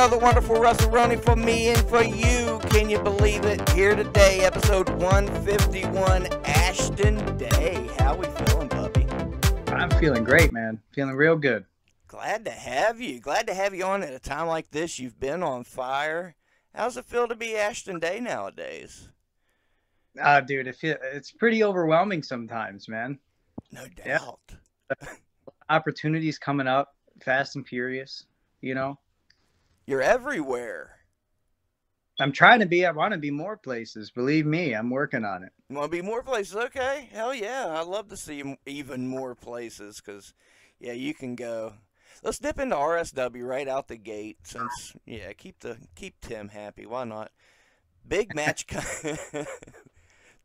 another wonderful WrestleRoni for me and for you. Can you believe it? Here today, episode 151, Ashton Day. How we feeling, puppy? I'm feeling great, man. Feeling real good. Glad to have you. Glad to have you on at a time like this. You've been on fire. How's it feel to be Ashton Day nowadays? Dude, it's pretty overwhelming sometimes, man. No doubt. Yeah. Opportunities coming up, fast and furious, you know? You're everywhere. I'm trying to be. I want to be more places. Believe me, I'm working on it. You want to be more places? Okay. Hell yeah. I'd love to see even more places because, yeah, you can go. Let's dip into RSW right out the gate since, yeah, keep Tim happy. Why not? Big match.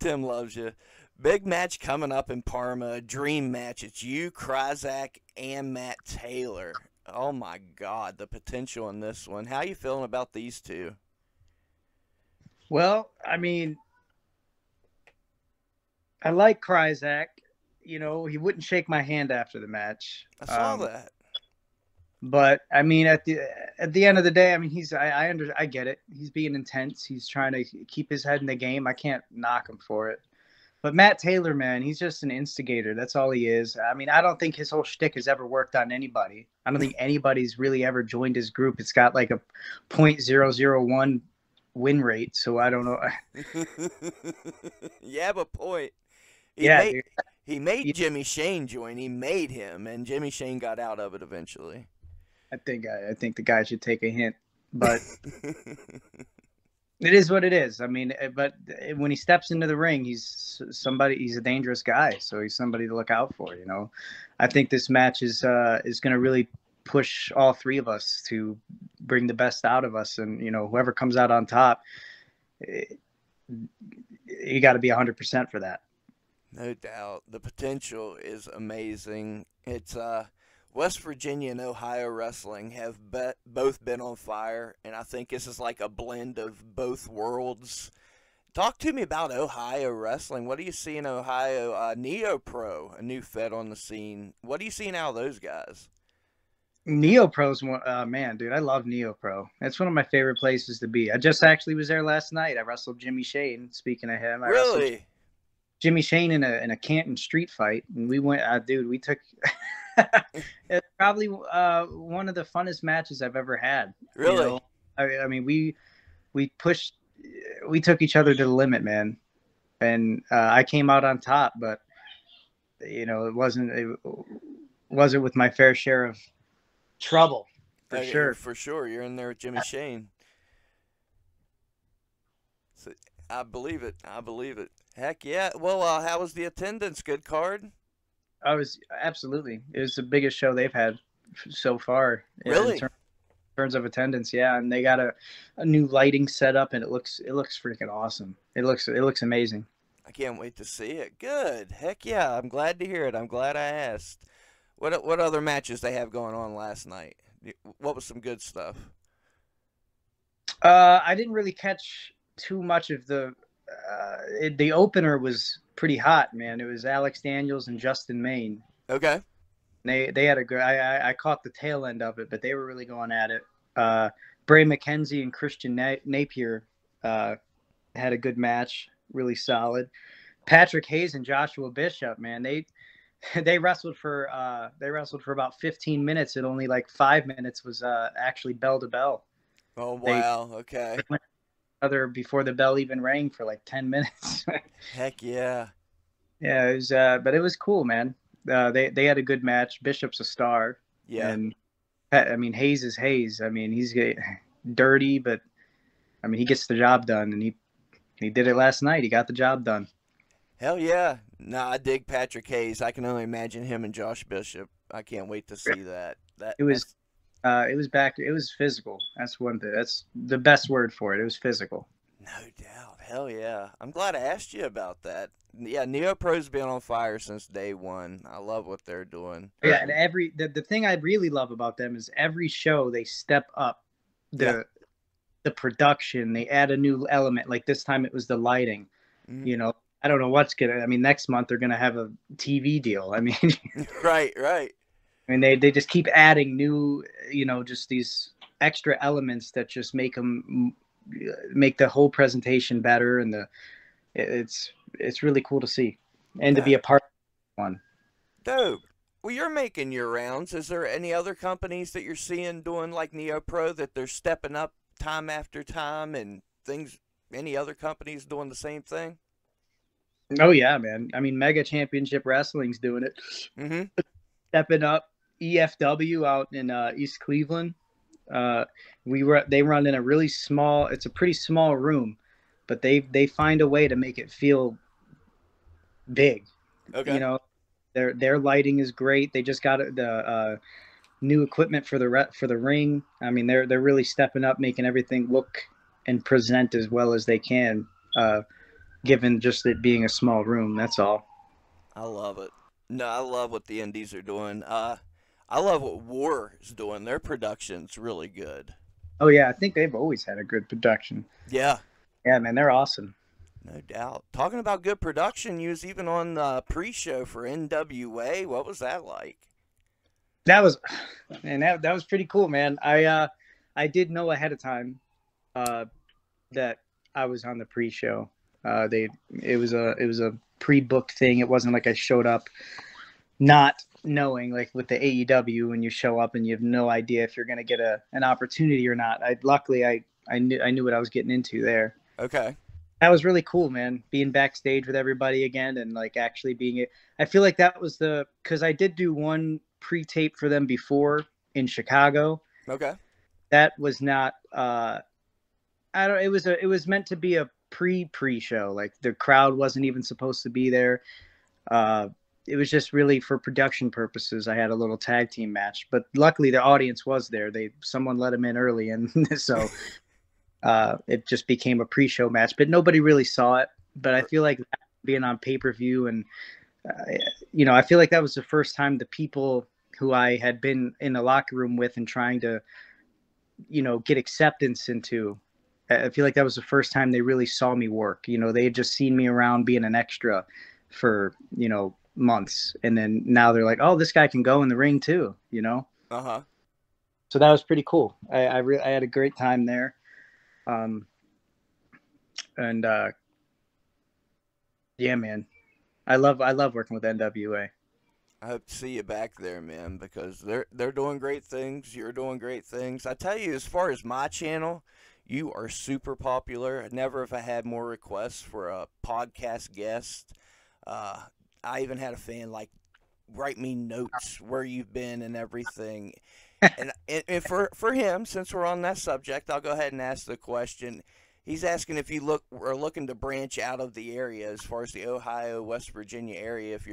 Tim loves you. Big match coming up in Parma. A dream match. It's you, Kryzak, and Matt Taylor. Oh, my God. The potential in this one. How you feeling about these two? Well, I mean, I like Kryzak. You know, he wouldn't shake my hand after the match. I saw that. But I mean, at the end of the day, I mean, I get it. He's being intense. He's trying to keep his head in the game. I can't knock him for it. But Matt Taylor, man, he's just an instigator. That's all he is. I mean, I don't think his whole shtick has ever worked on anybody. I don't think anybody's really ever joined his group. It's got like a .001 win rate, so I don't know. Yeah, but point. He made Jimmy Shane join. He made him, and Jimmy Shane got out of it eventually. I think the guy should take a hint, but it is what it is. I mean, but when he steps into the ring, he's a dangerous guy, so he's somebody to look out for, you know. I think this match is going to really push all three of us to bring the best out of us, and you know, whoever comes out on top, you got to be 100% for that. No doubt. The potential is amazing. It's West Virginia and Ohio wrestling have both been on fire, and I think this is like a blend of both worlds. Talk to me about Ohio wrestling. What do you see in Ohio? Neo Pro, a new Fed on the scene. What do you see now of those guys? Neo Pro's man, dude, I love Neo Pro. That's one of my favorite places to be. I just actually was there last night. I wrestled Jimmy Shane. Speaking of him, I wrestled Jimmy Shane in a Canton street fight, and we went. Dude, we took. It's probably one of the funnest matches I've ever had. Really? You know? I mean, we took each other to the limit, man, and I came out on top, but you know, it wasn't with my fair share of trouble, for sure. For sure, you're in there with Jimmy Shane. So, I believe it. Heck yeah. Well, how was the attendance? Good card? Absolutely. It was the biggest show they've had so far. Really? In terms of attendance, yeah. And they got a new lighting setup, and it looks freaking awesome. It looks amazing. I can't wait to see it. Good. Heck yeah. I'm glad to hear it. I'm glad I asked. What other matches they have going on last night? What was some good stuff? I didn't really catch too much of the opener was pretty hot, man. It was Alex Daniels and Justin Maine. Okay. They had a good. I caught the tail end of it, but they were really going at it. Bray McKenzie and Christian Napier had a good match, really solid. Patrick Hayes and Joshua Bishop, man, they wrestled for about 15 minutes, and only like 5 minutes was actually bell to bell. Oh wow! Okay. Other before the bell even rang for like 10 minutes. Heck yeah. Yeah, it was but it was cool, man. They had a good match. Bishop's a star. Yeah. And I mean, Hayes is Hayes. I mean, he's dirty, but I mean, he gets the job done, and he did it last night. He got the job done. Hell yeah. No, I dig Patrick Hayes. I can only imagine him and Josh Bishop. I can't wait to see that. It was physical. That's one thing. That's the best word for it. It was physical. No doubt. Hell yeah. I'm glad I asked you about that. Yeah, Neo Pro's been on fire since day one. I love what they're doing. Yeah, and the thing I really love about them is every show they step up the production. They add a new element. Like this time it was the lighting. Mm-hmm. You know, I don't know what's gonna. I mean, next month they're gonna have a TV deal. I mean, right. I mean, they just keep adding new, you know, just these extra elements that just make the whole presentation better, and it's really cool to see and to be Dope. a part of one. Dope. Well, you're making your rounds. Is there any other companies that you're seeing doing like NeoPro that they're stepping up time after time and things? Any other companies doing the same thing? Oh yeah, man. I mean, Mega Championship Wrestling's doing it, Mm-hmm. stepping up. EFW out in East Cleveland. They run in a really small. It's a pretty small room, but they find a way to make it feel big. You Okay. know, their lighting is great. They just got the new equipment for the ring. I mean, they're really stepping up, making everything look and present as well as they can, given just it being a small room. That's all. I love it. No, I love what the indies are doing. I love what War is doing. Their production's really good. Oh yeah, I think they've always had a good production. Yeah, Yeah, man, they're awesome. no doubt. Talking about good production, you was even on the pre-show for NWA. What was that like? That was, and that was pretty cool, man. I did know ahead of time uh, that I was on the pre-show. It was a pre-booked thing. It wasn't like I showed up not knowing, like with the AEW when you show up and you have no idea if you're gonna get an opportunity or not. I knew what I was getting into there. Okay. That was really cool, man. Being backstage with everybody again and like actually being it. I feel like that was because I did do one pre-tape for them before in Chicago. Okay. That was not. I don't. It was meant to be a pre-show. Like the crowd wasn't even supposed to be there. Uh, it was just really for production purposes. I had a little tag team match, but luckily the audience was there. Someone let them in early, and so it just became a pre-show match. But nobody really saw it. But I feel like being on pay-per-view and I feel like that was the first time the people who I had been in the locker room with and trying to, get acceptance into. I feel like that was the first time they really saw me work. They had just seen me around being an extra for, months. And then now they're like, oh, this guy can go in the ring too. Uh-huh. So that was pretty cool. I had a great time there. And yeah, man, I love working with NWA. I hope to see you back there, man, because they're doing great things. You're doing great things. I tell you, as far as my channel, you are super popular. Never have I had more requests for a podcast guest. I even had a fan like write me notes where you've been and everything. And for him, since we're on that subject, I'll go ahead and ask the question. He's asking if you are looking to branch out of the area as far as the Ohio, West Virginia area. If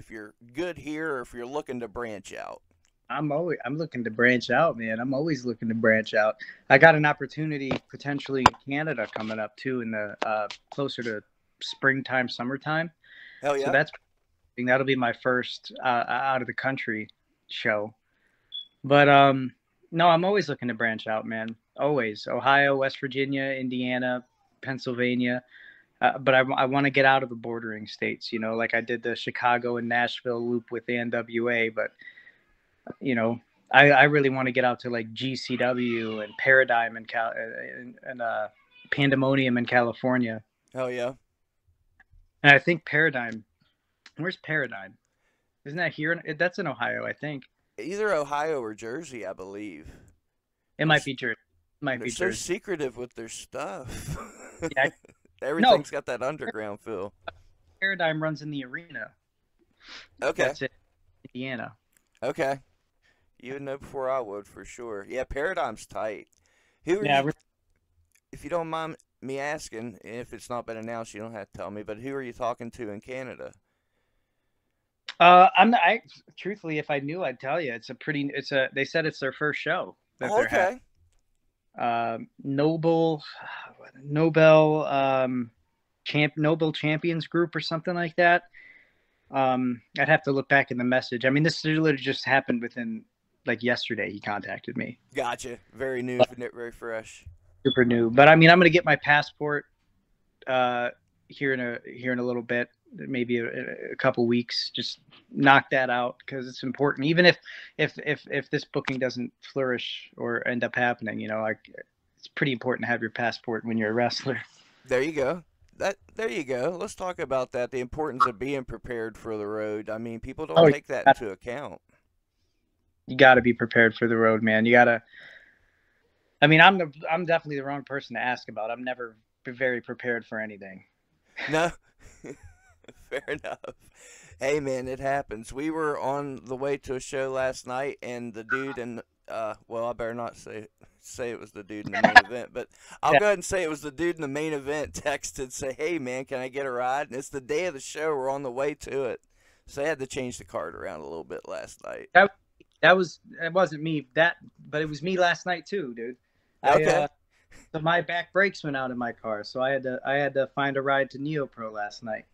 you're good here, or if you're looking to branch out. I'm looking to branch out, man. I'm always looking to branch out. I got an opportunity potentially in Canada coming up too, in the closer to springtime, summertime. Hell So yeah. that'll be my first out of the country show. But no, I'm always looking to branch out, man. Always. Ohio, West Virginia, Indiana, Pennsylvania. But I want to get out of the bordering states, like I did the Chicago and Nashville loop with the NWA. But, I really want to get out to like GCW and Paradigm and Pandemonium in California. Hell yeah. And I think Paradigm, where's Paradigm? Isn't that here? That's in Ohio, I think. Either Ohio or Jersey, I believe. It might be Jersey. They're so secretive with their stuff. Yeah. Everything's got that underground feel. Paradigm runs in the arena. Okay. That's it. Indiana. Okay. You would know before I would, for sure. Yeah, Paradigm's tight. Who are Yeah. you, if you don't mind me asking, if it's not been announced, you don't have to tell me, but who are you talking to in Canada? Truthfully, if I knew, I'd tell you. They said it's their first show that Oh, they're okay. having. Nobel Nobel Champions Group or something like that. I'd have to look back in the message. I mean, this literally just happened within like yesterday. He contacted me. Gotcha. Very new, very fresh. Super new. But I mean, I'm gonna get my passport here in a little bit. maybe a couple weeks, just knock that out because it's important. Even if this booking doesn't flourish or end up happening, like it's pretty important to have your passport when you're a wrestler. There you go. There you go. Let's talk about that. The importance of being prepared for the road. I mean, people don't Oh, take that into account. you got to be prepared for the road, man. You got to. I mean, I'm definitely the wrong person to ask about. I'm never very prepared for anything. No, fair enough. Hey, man, it happens. We were on the way to a show last night, and the dude and well, I better not say it was the dude in the main event, but I'll Yeah. go ahead and say it was the dude in the main event. Texted, say, "Hey, man, can I get a ride?" And it's the day of the show. We're on the way to it, so I had to change the card around a little bit last night. It wasn't me but it was me last night too, dude. I Okay. so my back brakes went out in my car, so I had to find a ride to NeoPro last night.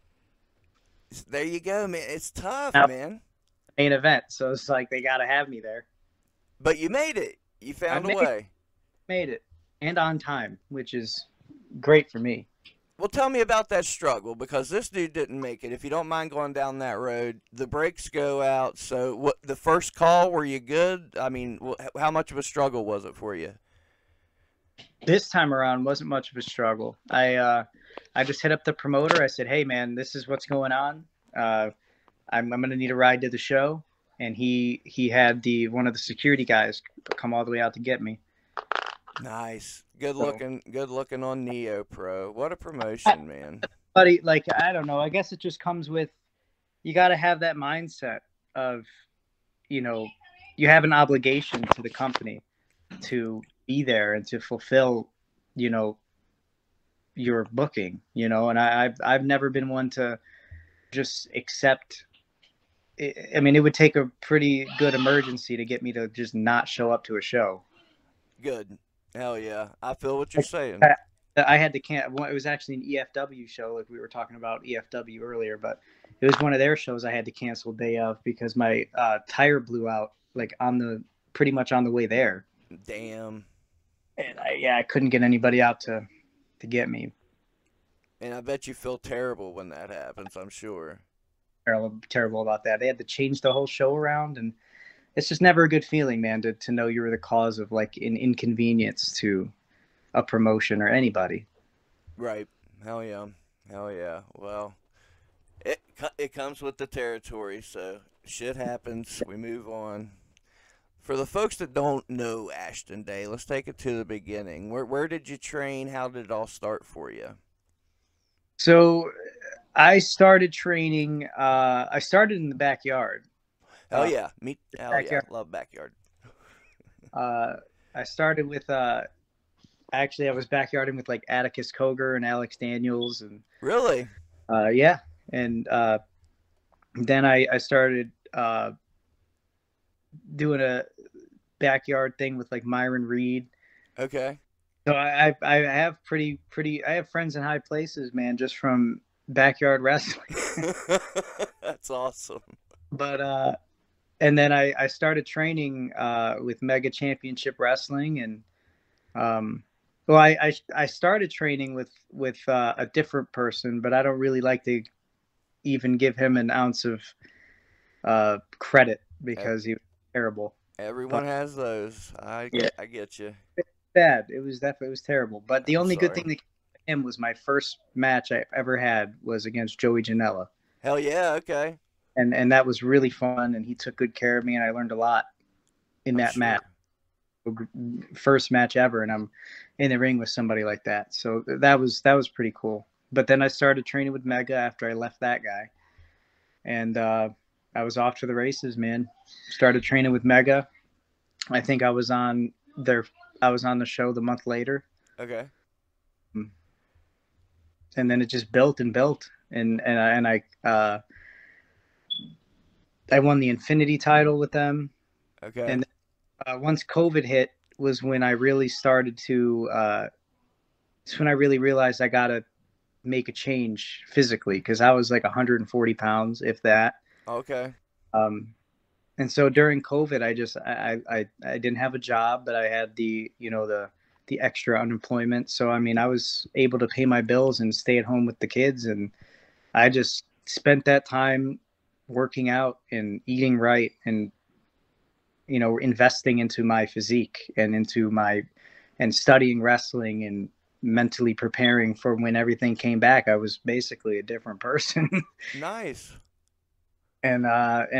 There you go, man. It's tough, Now, man. main event, so it's like they got to have me there. But you made it. You I found a made way. made it and on time, which is great for me. Well, tell me about that struggle because this dude didn't make it. If you don't mind going down that road, the brakes go out. So, what the first call? Were you good? I mean, how much of a struggle was it for you? This time around wasn't much of a struggle. I just hit up the promoter. I said, "Hey, man, this is what's going on. Uh, I'm gonna need a ride to the show." And he had the one of the security guys come all the way out to get me. Nice. Good So, looking. Good looking on Neo Pro. What a promotion, man. buddy, like I don't know. I guess it just comes with you got to have that mindset of you know you have an obligation to the company to be there and to fulfill you know your booking. And I've never been one to just accept. I mean, it would take a pretty good emergency to get me to just not show up to a show. Good. Hell yeah. I feel what you're saying. I had to cancel. It was actually an EFW show, like we were talking about EFW earlier, but it was one of their shows I had to cancel day of because my tire blew out, like pretty much on the way there, Damn. and I couldn't get anybody out to get me. And I bet you feel terrible when that happens. I'm sure. Terrible about that. They had to change the whole show around, and it's just never a good feeling, man, to know you were the cause of like an inconvenience to a promotion or anybody. Right. Hell yeah. Hell yeah. Well, it comes with the territory, so shit happens. We move on. For the folks that don't know Ashton Day, let's take it to the beginning. Where did you train? How did it all start for you? So I started training. I started in the backyard. Hell Uh, yeah. Hell yeah. backyard. Love backyard. Uh, I started with. Actually, I was backyarding with like Atticus Cogar and Alex Daniels, and Really? yeah, and then I started doing a backyard thing with like Myron Reed. Okay. So I have I have friends in high places, man, just from backyard wrestling. That's awesome. But and then I started training with Mega Championship Wrestling, and well, I started training with a different person, but I don't really like to even give him an ounce of credit Ev- because he was terrible. Everyone But has those. yeah, I get you. bad. It was terrible. But the I'm only good thing sorry. that came from him was my first match I ever had was against Joey Janela, Hell yeah. Okay. and that was really fun. And he took good care of me, and I learned a lot in I'm that match. sure. First match ever, and I'm in the ring with somebody like that. So that was pretty cool. But then I started training with Mega after I left that guy, and I was off to the races, man. Started training with Mega. I think I was on the show the month later, Okay. and then it just built and built, and I won the Infinity title with them, Okay. and once COVID hit was when I really started to. It's when I really realized I gotta make a change physically because I was like 140 pounds, if that. Okay. Um, and so during COVID, I didn't have a job, but I had the extra unemployment. So I mean, I was able to pay my bills and stay at home with the kids, and I just spent that time working out and eating right and investing into my physique and and studying wrestling and mentally preparing for when everything came back, I was basically a different person. Nice. And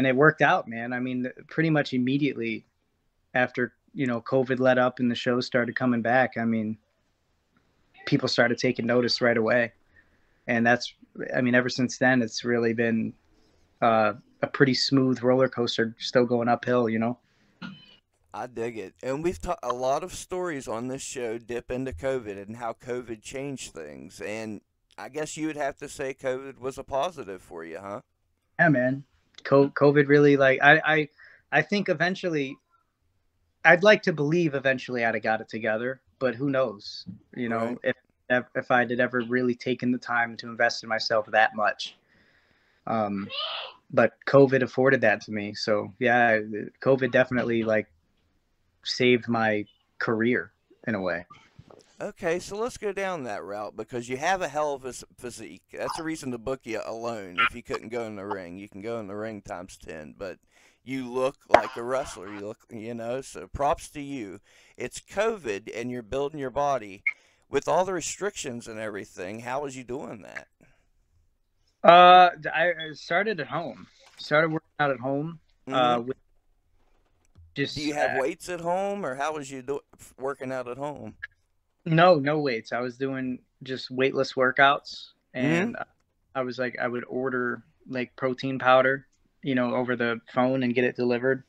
it worked out, man. I mean, pretty much immediately after, COVID let up and the shows started coming back, I mean, people started taking notice right away. And ever since then, it's really been a pretty smooth roller coaster, still going uphill. I dig it. And we've taught a lot of stories on this show dip into COVID and how COVID changed things. And I guess you would have to say COVID was a positive for you, huh? Yeah, man. COVID really, like, I think eventually, I'd like to believe eventually I'd have got it together, but who knows? Right. If I had ever really taken the time to invest in myself that much. Um, but COVID afforded that to me. So yeah, COVID definitely like saved my career in a way. Okay, so let's go down that route because you have a hell of a physique. That's a reason to book you alone. If you couldn't go in the ring, you can go in the ring times 10, but you look like a wrestler. So props to you. It's COVID and you're building your body with all the restrictions and everything. How was you doing that? I started at home. Started working out at home. Hmm. With Do just you have weights at home, or how was you working out at home? no weights. I was doing just weightless workouts, Hmm. and I would order like protein powder, over the phone and get it delivered.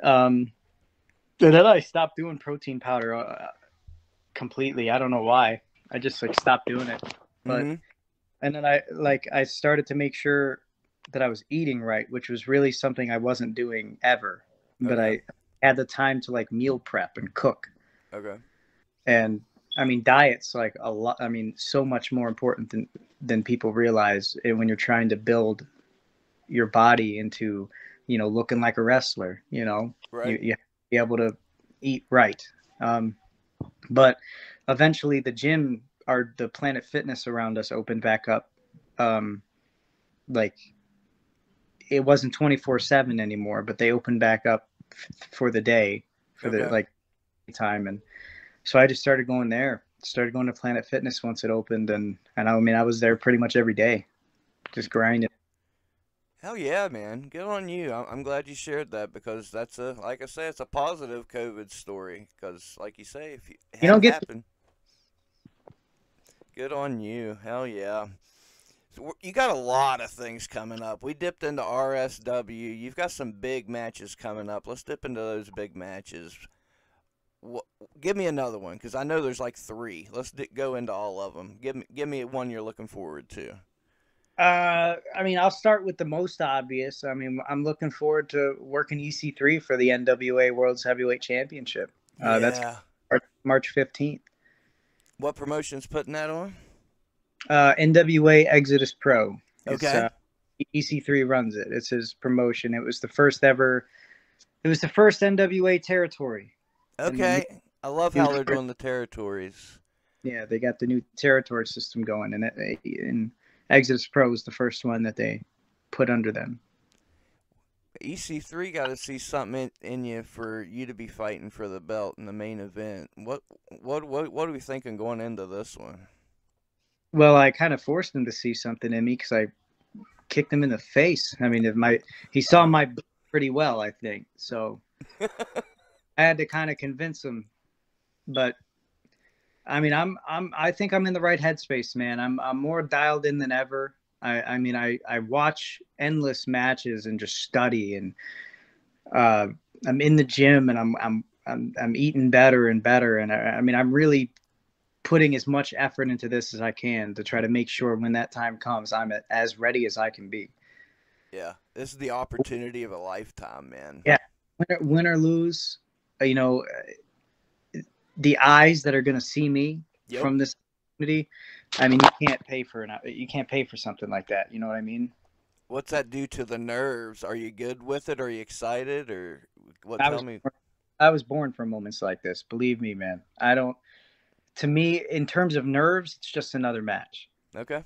Um, and then I stopped doing protein powder completely. I don't know why. I just like stopped doing it. But Hmm. and then I started to make sure that I was eating right, which was really something I wasn't doing ever. But Okay. I had the time to like meal prep and cook. Okay. And I mean, diet's like a lot. I mean, so much more important than people realize. And when you're trying to build your body into, looking like a wrestler, Right. you have to be able to eat right. Um, but eventually, the Planet Fitness around us opened back up. Um, like it wasn't 24/7 anymore, but they opened back up for the day for the Okay. like time. And so I just started going there. Started going to Planet Fitness once it opened, and I mean I was there pretty much every day, just grinding. Hell yeah, man. Good on you. I'm glad you shared that because like I say, it's a positive COVID story. Because, like you say, if it You don't hadn't get to, happened, good on you. Hell yeah. So you got a lot of things coming up. We dipped into RSW. You've got some big matches coming up. Let's dip into those big matches. Wh- Give me another one because I know there's like three. Go into all of them. Give me one you're looking forward to. I mean, I'll start with the most obvious. I mean, I'm looking forward to working EC3 for the NWA World's Heavyweight Championship. That's Yeah. March 15th. What promotion's putting that on? NWA Exodus Pro. It's Okay. EC3 runs it. It's his promotion. It was the first ever. It was the first NWA territory, and the Okay. I love new how they're doing the territories. yeah, they got the new territory system going, and Exodus Pro is the first one that they put under them. EC3 got to see something in you for you to be fighting for the belt in the main event. What are we thinking going into this one? Well, I kind of forced him to see something in me because I kicked him in the face. I mean, he saw Oh. my pretty well, I think. So I had to kind of convince him. But I mean, I think I'm in the right headspace, man. I'm more dialed in than ever. I mean, I watch endless matches and just study, and uh, I'm in the gym, and I'm eating better and better. And I mean, I'm really putting as much effort into this as I can to try to make sure when that time comes, I'm as ready as I can be. Yeah, this is the opportunity of a lifetime, man. Yeah, win or lose, you know, the eyes that are going to see me Yep. from this community. I mean, you can't pay for something like that. You know what I mean? What's that do to the nerves? Are you good with it? Are you excited? Or what? I Tell was me. I was born for moments like this. Believe me, man. I don't. To me, in terms of nerves, it's just another match. Okay.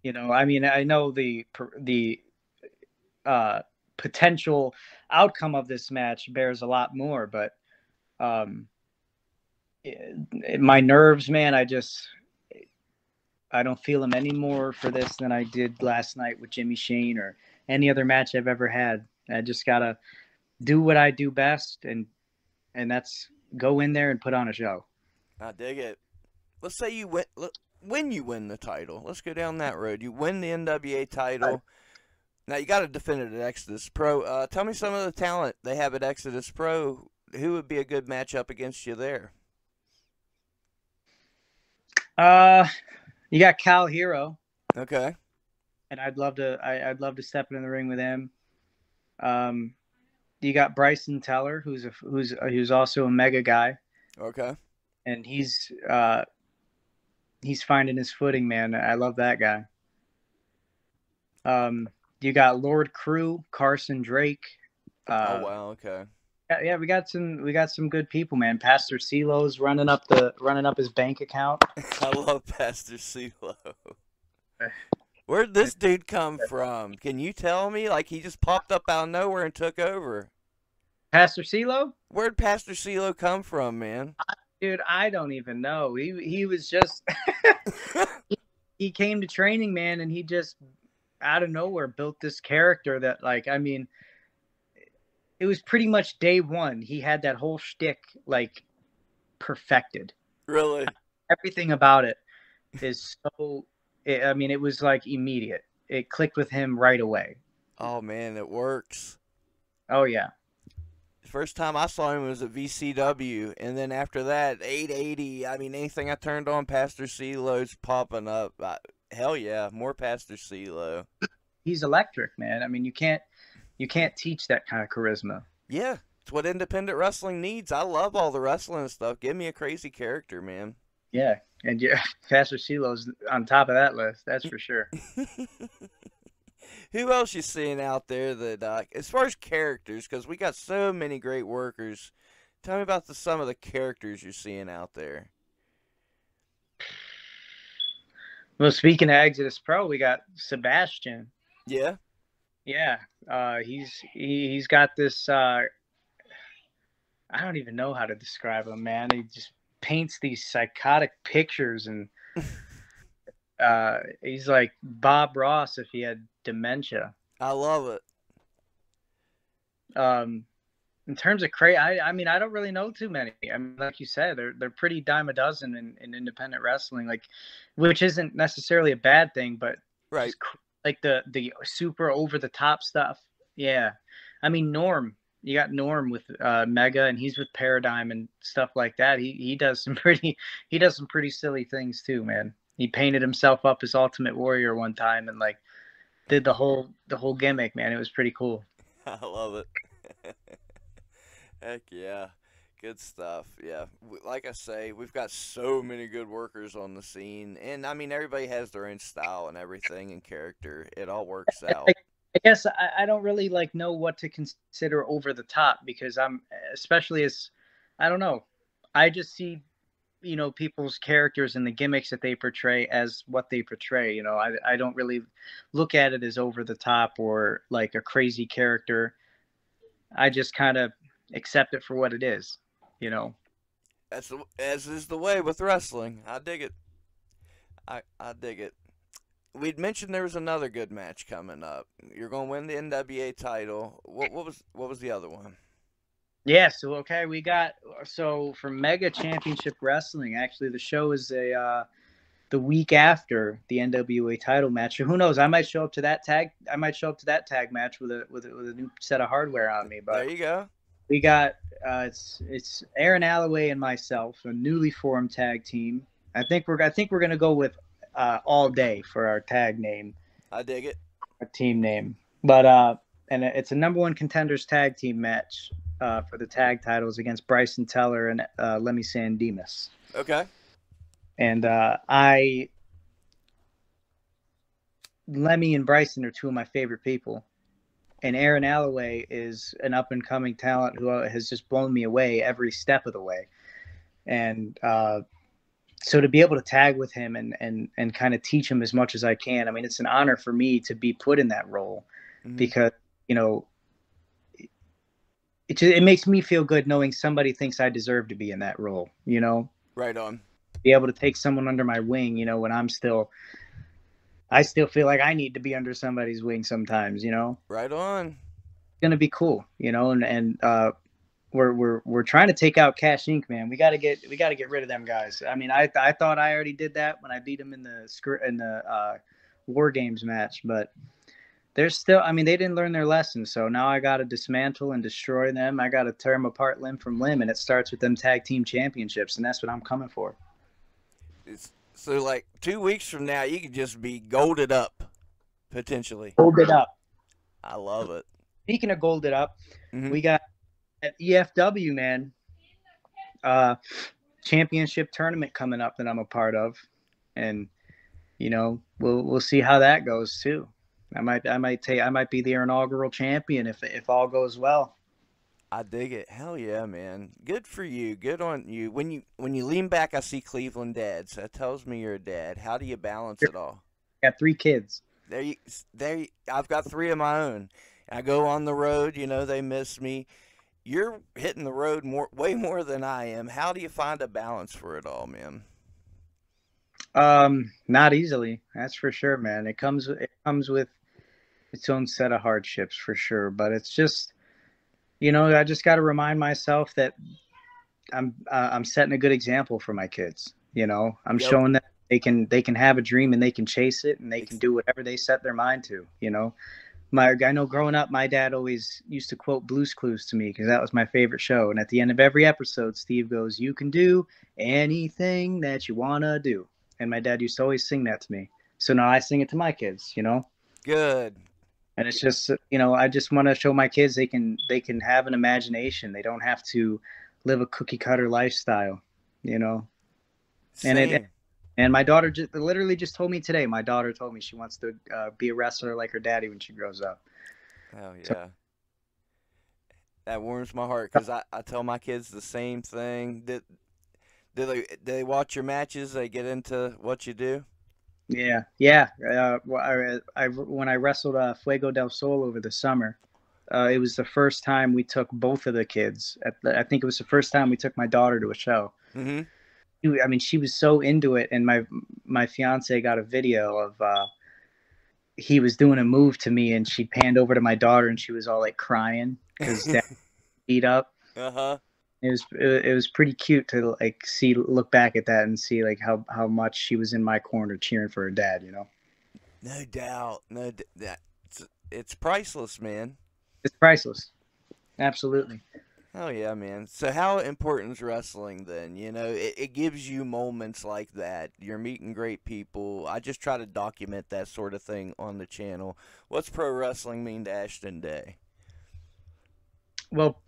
I mean, I know the uh, potential outcome of this match bears a lot more, but um, my nerves, man, I don't feel them any more for this than I did last night with Jimmy Shane or any other match I've ever had. I just gotta do what I do best, and that's go in there and put on a show. I dig it. Let's say you win. When you win the title, let's go down that road. You win the NWA title. Now you got to defend it at Exodus Pro. Tell me some of the talent they have at Exodus Pro. Who would be a good matchup against you there? Uh, you got Cal Hero, Okay. and I'd love to step in the ring with him. Um, you got Bryson Teller, who's also a mega guy, Okay. and he's finding his footing, man. I love that guy. You got Lord Crew, Carson Drake. Oh Uh, wow. Okay. yeah, we got some good people, man. Pastor CeeLo's running up his bank account. I love Pastor CeeLo. Where'd this dude come from? Can you tell me? Like he just popped up out of nowhere and took over. Pastor CeeLo, Where'd Pastor CeeLo come from, man? dude, I don't even know. He was just he came to Training, man, and he just out of nowhere built this character that, like, I mean, it was pretty much day one. He had that whole shtick like perfected. Really? Everything about it is so. I mean, it was like immediate. It clicked with him right away. Oh man, it works. Oh yeah, First time I saw him was at VCW, and then after that, 880. I mean, anything I turned on, Pastor CeeLo's popping up. Hell yeah, more Pastor CeeLo. he's electric, man. I mean, you can't teach that kind of charisma. Yeah, it's what independent wrestling needs. I love all the wrestling stuff. Give me a crazy character, man. Yeah, and yeah, Pastor CeeLo's on top of that list. That's for sure. Who else you seeing out there that, as far as characters, because we got so many great workers. Tell me about some of the characters you're seeing out there. Well, speaking of Exodus Pro, we got Sebastian. Yeah, Yeah, he's got this. I don't even know how to describe him, man. He just paints these psychotic pictures, and he's like Bob Ross if he had dementia. I love it. Um, in terms of I mean, I don't really know too many. I mean, like you said, they're pretty dime a dozen in independent wrestling, like, which isn't necessarily a bad thing, but Right. just like the super over the top stuff. Yeah, I mean Norm. You got Norm with Mega, and he's with Paradigm and stuff like that. He does some pretty silly things too, man. He painted himself up as Ultimate Warrior one time and like did the whole gimmick, man. It was pretty cool. I love it. Heck yeah. Good stuff. Yeah. Like I say, we've got so many good workers on the scene. And I mean, everybody has their own style and everything and character. It all works I, out. I guess I don't really like know what to consider over the top because I'm especially as I don't know. I just see people's characters and the gimmicks that they portray as what they portray. I don't really look at it as over the top or like a crazy character. I just kind of accept it for what it is, you know. As is the way with wrestling. I dig it. I dig it. We'd mentioned there was another good match coming up. You're going to win the NWA title. What was the other one? Yeah, so okay, we got for Mega Championship Wrestling. Actually, the show is the week after the NWA title match. So who knows? I might show up to that tag. I might show up to that tag match with a new set of hardware on me. There But you go. we got it's Aaron Alloway and myself, a newly formed tag team. I think we're gonna go with All Day for our tag name, I dig it. our team name. But and it's a number one contenders tag team match for the tag titles against Bryson Teller and Lemmy San Dimas. Okay. And Lemmy and Bryson are two of my favorite people. And Aaron Alloway is an up and coming talent who has just blown me away every step of the way. And So to be able to tag with him and kind of teach him as much as I can, I mean, it's an honor for me to be put in that role Hmm. because, you know, it makes me feel good knowing somebody thinks I deserve to be in that role, you know, Right on. be able to take someone under my wing, you know, when I still feel like I need to be under somebody's wing sometimes, you know, Right on. it's going to be cool, you know, and we're trying to take out Cash Inc. Man, we got to get rid of them guys. I mean, I thought I already did that when I beat them in the War Games match, but they're still. I mean, they didn't learn their lesson, so now I got to dismantle and destroy them. I got to tear them apart limb from limb, and it starts with them tag team championships, and that's what I'm coming for. So like 2 weeks from now, you could just be golded up potentially. Hold it up. I love it. Speaking of gold it up, Hmm. we got at EFW, man, uh, championship tournament coming up that I'm a part of, and you know we'll see how that goes too. I might be their inaugural champion if all goes well. I dig it. Hell yeah, man. Good for you. Good on you. When you lean back, I see Cleveland dads. That tells me you're a dad. How do you balance it all? Got 3 kids. There you, I've got three of my own. I go on the road. You know they miss me. You're hitting the road way more than I am. How do you find a balance for it all, man? Not easily, that's for sure, man. It comes with its own set of hardships for sure, but it's just I just got to remind myself that I'm setting a good example for my kids. I'm Yep. showing them they can have a dream and they can chase it and they can Ex- do whatever they set their mind to. I know growing up, my dad always used to quote Blue's Clues to me because that was my favorite show. And at the end of every episode, Steve goes, "You can do anything that you wanna do." And my dad used to always sing that to me. So now I sing it to my kids. Good. And it's just, I just want to show my kids they can have an imagination. They don't have to live a cookie cutter lifestyle, you know. And it Same. and my daughter literally just told me today. My daughter told me she wants to be a wrestler like her daddy when she grows up. Hell So yeah. That warms my heart because I tell my kids the same thing. Do they watch your matches? They get into what you do? yeah, yeah. When I wrestled Fuego del Sol over the summer, it was the first time we took both of the kids. I think it was the first time we took my daughter to a show. Mm-hmm. I mean, she was so into it, and my fiance got a video of he was doing a move to me, and she panned over to my daughter, and she was all like crying because dad beat up. Uh-huh. It was pretty cute to like look back at that and see like how much she was in my corner cheering for her dad. No doubt. It's priceless, man. It's priceless. Absolutely. Hell yeah, man. So how important is wrestling then? It gives you moments like that. You're meeting great people. I just try to document that sort of thing on the channel. What's pro wrestling mean to Ashton Day? Well,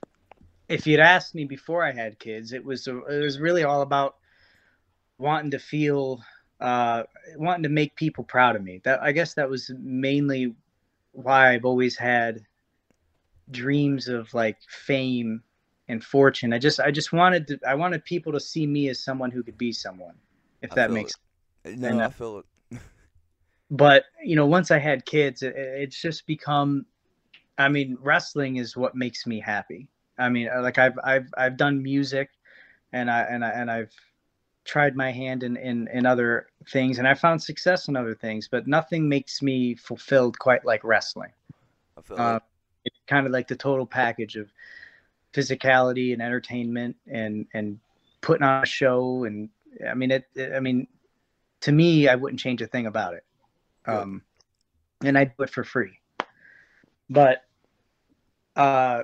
if you'd asked me before I had kids, it was really all about wanting to feel wanting to make people proud of me. That I guess that was mainly why I've always had dreams of like fame and fortune. I just wanted people to see me as someone who could be someone, if I that feel makes it. sense. No, I feel it. But once I had kids, it's just become. I mean, wrestling is what makes me happy. I mean, like I've done music, and I've tried my hand in other things, and I found success in other things, but nothing makes me fulfilled quite like wrestling. I feel Uh, it. it's kind of like the total package of physicality and entertainment and putting on a show. And I mean, to me, I wouldn't change a thing about it. Good. Um, and I do it for free. But uh,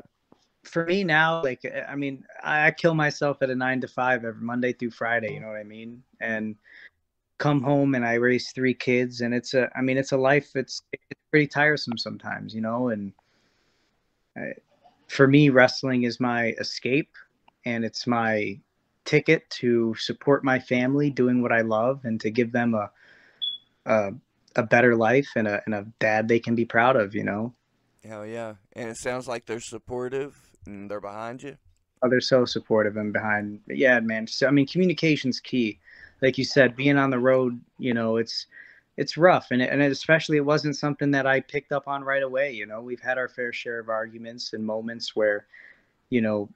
for me now, like, I mean, I kill myself at a 9 to 5 every Monday through Friday. You know what I mean? And come home and I raise 3 kids, and it's a life. It's pretty tiresome sometimes. And I, for me, wrestling is my escape, and it's my ticket to support my family doing what I love and to give them a, a better life and a dad they can be proud of. Hell yeah. And it sounds like they're supportive and they're behind you. Oh, they're so supportive and behind. Yeah, man. So I mean, communication's key. like you said, being on the road, it's rough, and especially it wasn't something that I picked up on right away. We've had our fair share of arguments and moments where, you know,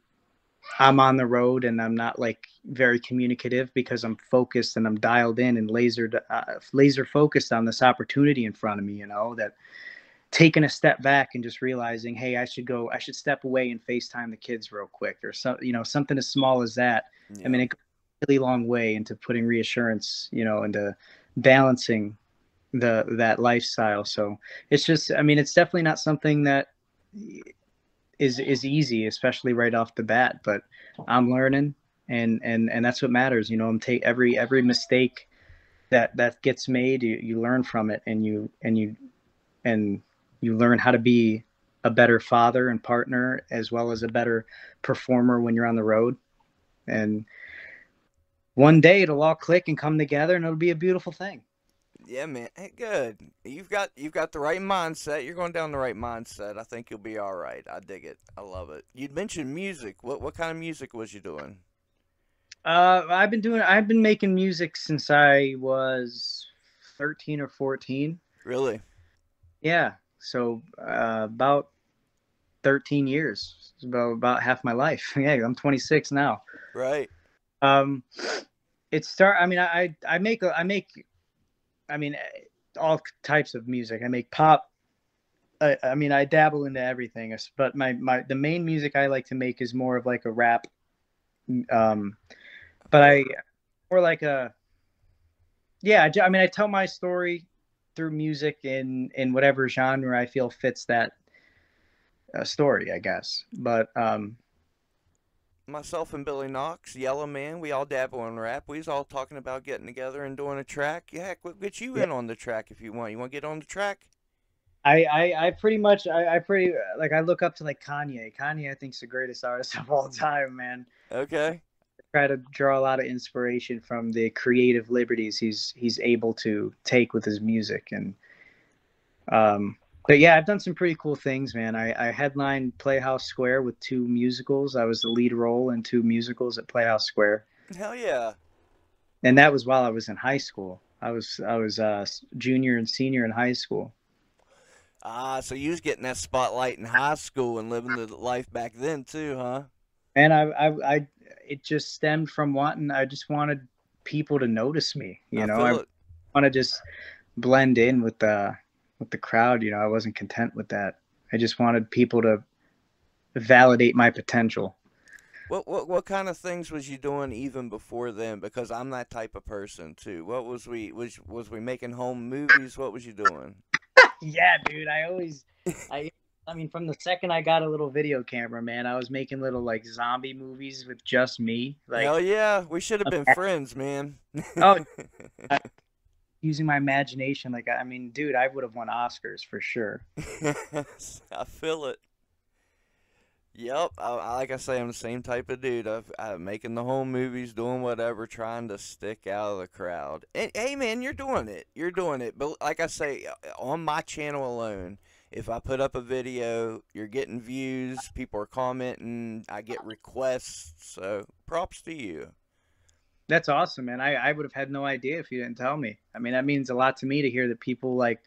I'm on the road and I'm not like very communicative because I'm focused and I'm dialed in and laser focused on this opportunity in front of me. That taking a step back and just realizing, hey, I should step away and FaceTime the kids real quick, or something as small as that. I Yeah. mean, it goes a really long way into putting reassurance, into balancing that lifestyle. So it's just, I mean, it's definitely not something that is easy, especially right off the bat. But I'm learning, and that's what matters. I'm take every mistake that gets made, you learn from it, and you learn how to be a better father and partner, as well as a better performer when you're on the road. And one day it'll all click and come together, and it'll be a beautiful thing. Yeah, man. Hey, good. You've got the right mindset. You're going down the right mindset. I think you'll be all right. I dig it. I love it. You'd mentioned music. What kind of music was you doing? I've been making music since I was 13 or 14. Really? Yeah. So about 13 years. It's about half my life. Yeah, I'm 26 now. Right. Um, I mean, I mean, all types of music. I make pop. I mean, I dabble into everything, but the main music I like to make is more of like a rap. Um, but Oh, I more like a yeah. I mean, I tell my story through music in whatever genre I feel fits that story, I guess. But myself and Billy Knox, Yellow Man, we all dabble in rap. We was all talking about getting together and doing a track. Yeah, heck, we'll get you yeah, in on the track if you want. You want to get on the track? I pretty much I pretty like I look up to like Kanye. Kanye, I think, is the greatest artist of all time, man. Okay. Try to draw a lot of inspiration from the creative liberties he's able to take with his music. And um but yeah, I've done some pretty cool things, man. I headlined Playhouse Square with two musicals. I was the lead role in two musicals at Playhouse Square, Hell yeah. and that was while I was in high school. I was junior and senior in high school. Ah, so you was getting that spotlight in high school and living the life back then too, huh? And I it just stemmed from I just wanted people to notice me. I I feel it. want to just blend in with the crowd. I wasn't content with that. I just wanted people to validate my potential. What kind of things was you doing even before then? Because I'm that type of person too. What was we making home movies? What was you doing? Yeah, dude. I I mean, from the second I got a little video camera, man, I was making little like zombie movies with just me. Hell Like, yeah, we should have been friends, man. oh, using my imagination. Like, I mean, dude, I would have won Oscars for sure. I feel it. Yep, like I say, I'm the same type of dude. I'm making the home movies, doing whatever, trying to stick out of the crowd. And hey, man, you're doing it. You're doing it. But like I say, on my channel alone, if I put up a video, you're getting views, people are commenting, I get requests. So props to you. That's awesome, man. I would have had no idea if you didn't tell me. I mean, that means a lot to me to hear that people like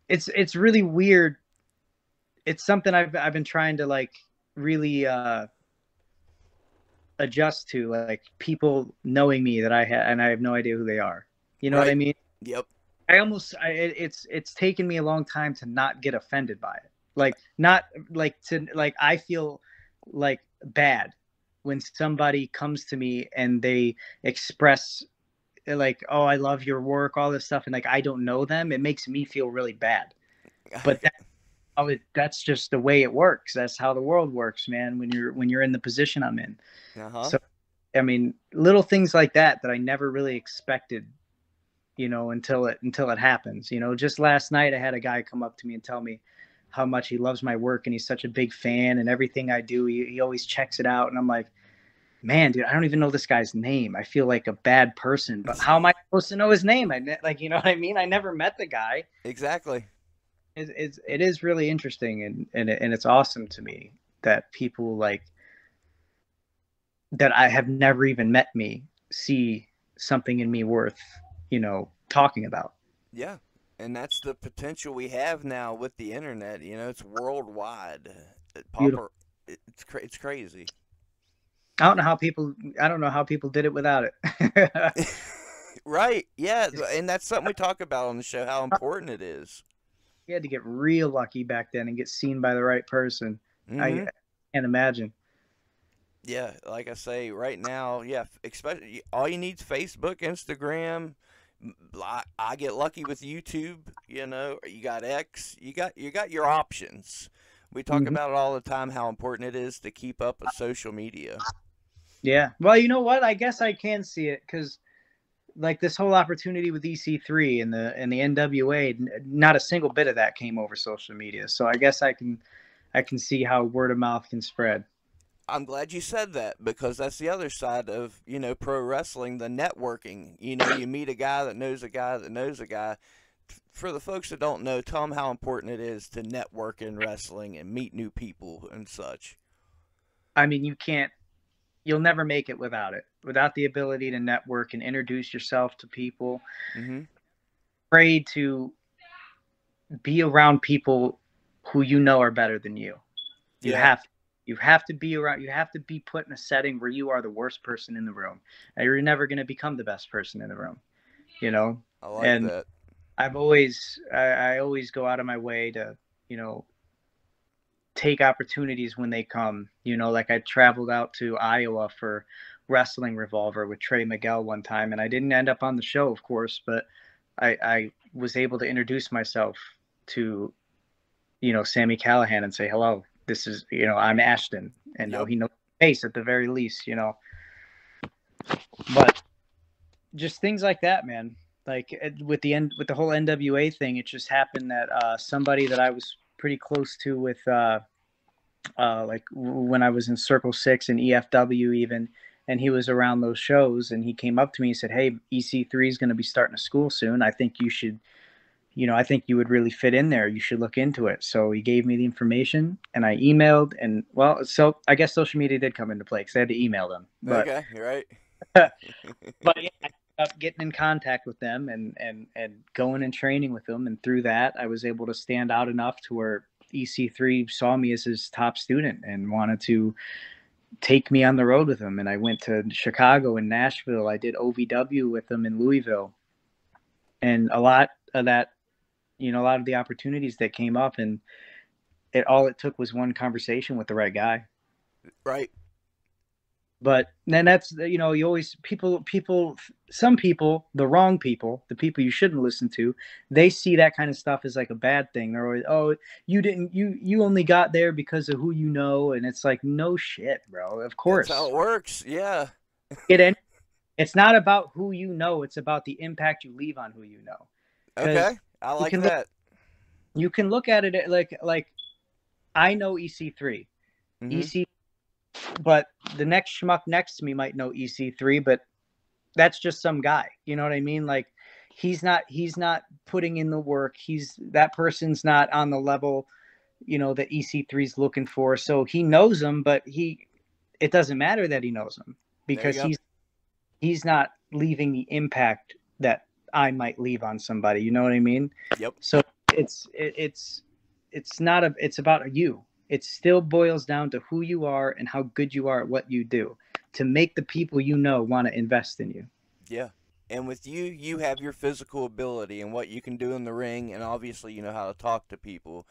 it's really weird. It's something I've been trying to like really adjust to, like people knowing me that and I have no idea who they are. You know what I Right? mean? Yep. It's taken me a long time to not get offended by it. Like not like to like I feel like bad when somebody comes to me and they express like, oh, I love your work, all this stuff, and like I don't know them. It makes me feel really bad. But that's just the way it works. That's how the world works, man. When you're in the position I'm in. Uh huh. So I mean, little things like that I never really expected, until it happens. Just last night I had a guy come up to me and tell me how much he loves my work and he's such a big fan, and everything I do, he always checks it out. And I'm like, man, dude, I don't even know this guy's name. I feel like a bad person, but how am I supposed to know his name? Like, you know what I mean? I never met the guy. Exactly. It is really interesting, and it's awesome to me that people like that I have never even met me see something in me worth, talking about. Yeah. And that's the potential we have now with the internet. It's worldwide. Beautiful. Popper, it's crazy. I don't know how people did it without it. Right. Yeah. And that's something we talk about on the show, how important it is. You had to get real lucky back then and get seen by the right person. I Mm-hmm. can't imagine. Yeah. Like I say, right now, yeah, especially all you need is Facebook, Instagram. I get lucky with YouTube. You got X. You got your options. We talk Hmm. about it all the time how important it is to keep up with social media. Yeah. Well, you know what? I guess I can see it because like this whole opportunity with EC3 and the NWA, not a single bit of that came over social media. So I guess I can see how word of mouth can spread. I'm glad you said that because that's the other side of, pro wrestling, the networking. You meet a guy that knows a guy that knows a guy. For the folks that don't know, tell them how important it is to network in wrestling and meet new people and such. I mean, you'll never make it without it. Without the ability to network and introduce yourself to people, Mm-hmm. pray to be around people who you know are better than you. You Yeah, have you have to be around. You have to be put in a setting where you are the worst person in the room, and you're never going to become the best person in the room. You know, I like and that. I always go out of my way to you know take opportunities when they come. Like I traveled out to Iowa for Wrestling Revolver with Trey Miguel one time, and I didn't end up on the show, of course, but I was able to introduce myself to Sammy Callahan and say hello. This is I'm Ashton, and now Yep. he knows my face at the very least. But just things like that, man. Like with the whole NWA thing, it just happened that somebody that I was pretty close to with like when I was in Circle Six and EFW even, and he was around those shows, and he came up to me and said, "Hey, EC3 is going to be starting a school soon. I think you should." I think you would really fit in there. You should look into it. So he gave me the information and I emailed and well, so I guess social media did come into play because I had to email them. But Okay, you're right. but yeah, I ended up getting in contact with them and going and training with them. And through that, I was able to stand out enough to where EC3 saw me as his top student and wanted to take me on the road with him. And I went to Chicago and Nashville. I did OVW with them in Louisville. And a lot of that a lot of the opportunities that came up, and it took was one conversation with the right guy. Right. But then that's you always some people, the wrong people, the people you shouldn't listen to, they see that kind of stuff as like a bad thing. They're always, oh, you only got there because of who you know, and it's like, no shit, bro. Of That's how course, it works. Yeah. it's not about who you know, it's about the impact you leave on who you know. Because Okay. I you like can look that. you can look at it like I know EC3. Mm-hmm. EC, but the next schmuck next to me might know EC3, but that's just some guy. You know what I mean? Like he's not putting in the work. That person's not on the level, that EC3 is looking for. So he knows him, but it doesn't matter that he knows him There you because go. he's not leaving the impact that I might leave on somebody. You know what I mean? Yep. So it's not it's about you. It still boils down to who you are and how good you are at what you do to make the people want to invest in you. Yeah. And with you, you have your physical ability and what you can do in the ring, and obviously you know how to talk to people.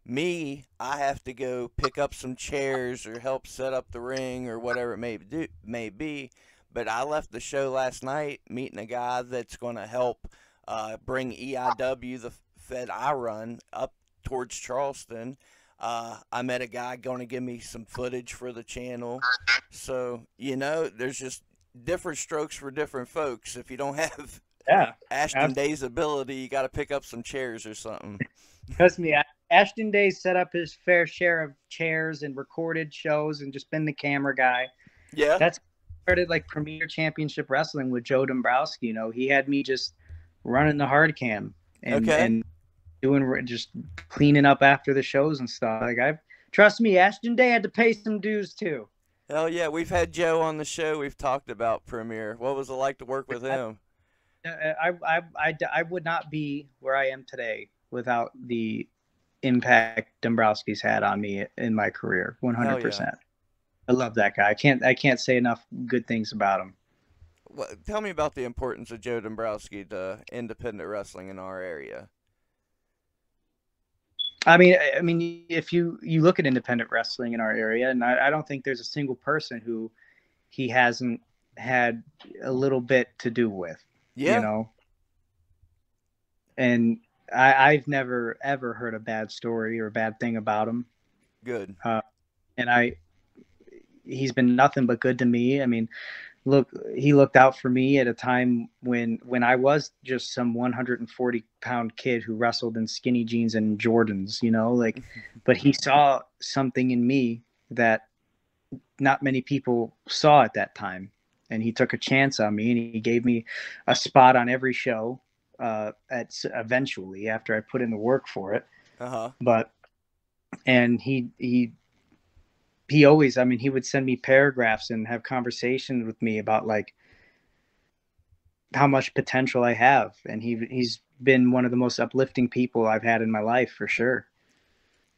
Me, I have to go pick up some chairs or help set up the ring or whatever it may be. But I left the show last night meeting a guy that's going to help bring EIW, the Fed I run, up towards Charleston. I met a guy going to give me some footage for the channel. So, there's just different strokes for different folks. If you don't have Yeah, Ashton absolutely. Day's ability, you got to pick up some chairs or something. Trust me, Ashton Day set up his fair share of chairs and recorded shows and just been the camera guy. Yeah. That's started like Premier Championship Wrestling with Joe Dombrowski. He had me just running the hard cam and Okay. and doing just cleaning up after the shows and stuff. Like I trust me, Ashton Day had to pay some dues too. Hell yeah, we've had Joe on the show. We've talked about Premier. What was it like to work with him? I would not be where I am today without the impact Dombrowski's had on me in my career. Hell yeah. 100%. I love that guy. I can't say enough good things about him. Tell me about the importance of Joe Dombrowski to independent wrestling in our area. I mean, if you look at independent wrestling in our area, and I don't think there's a single person who he hasn't had a little bit to do with, you Yeah, know. And I've never ever heard a bad story or a bad thing about him. good. Uh, and he's been nothing but good to me. I mean, look, he looked out for me at a time when I was just some 140-pound kid who wrestled in skinny jeans and Jordans, like, but he saw something in me that not many people saw at that time. And he took a chance on me and he gave me a spot on every show eventually after I put in the work for it. Uh-huh. But, and he always, I mean, he would send me paragraphs and have conversations with me about like how much potential I have. And he's been one of the most uplifting people I've had in my life for sure.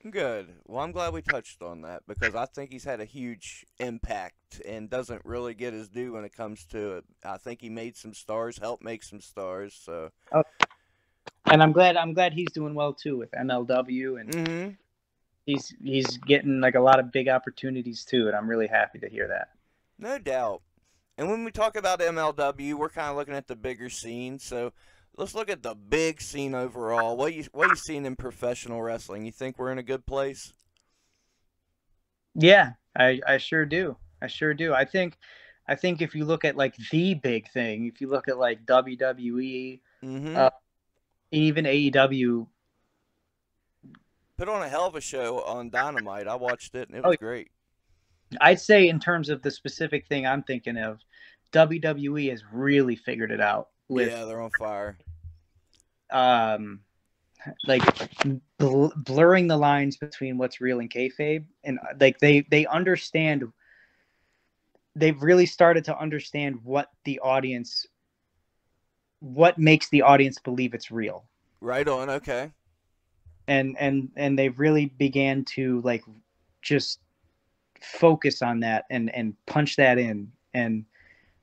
Good. Well, I'm glad we touched on that because I think he's had a huge impact and doesn't really get his due when it comes to it. I think he made some stars, helped make some stars. So, Oh, and I'm glad he's doing well too with MLW, and mm-hmm. he's getting like a lot of big opportunities too, and I'm really happy to hear that. No doubt. And when we talk about MLW, we're kind of looking at the bigger scene. So let's look at the big scene overall. What you seeing in professional wrestling? You think we're in a good place? Yeah, I sure do. I sure do. I think if you look at like the big thing, if you look at like WWE, Mm-hmm. uh, even AEW. Put on a hell of a show on Dynamite. I watched it and it Oh, was great. I'd say in terms of the specific thing I'm thinking of, WWE has really figured it out with Yeah, they're on fire. um like blurring the lines between what's real and kayfabe, and like they understand. They've really started to understand what makes the audience believe it's real, Right on. Okay. and they've really began to like just focus on that and punch that in, and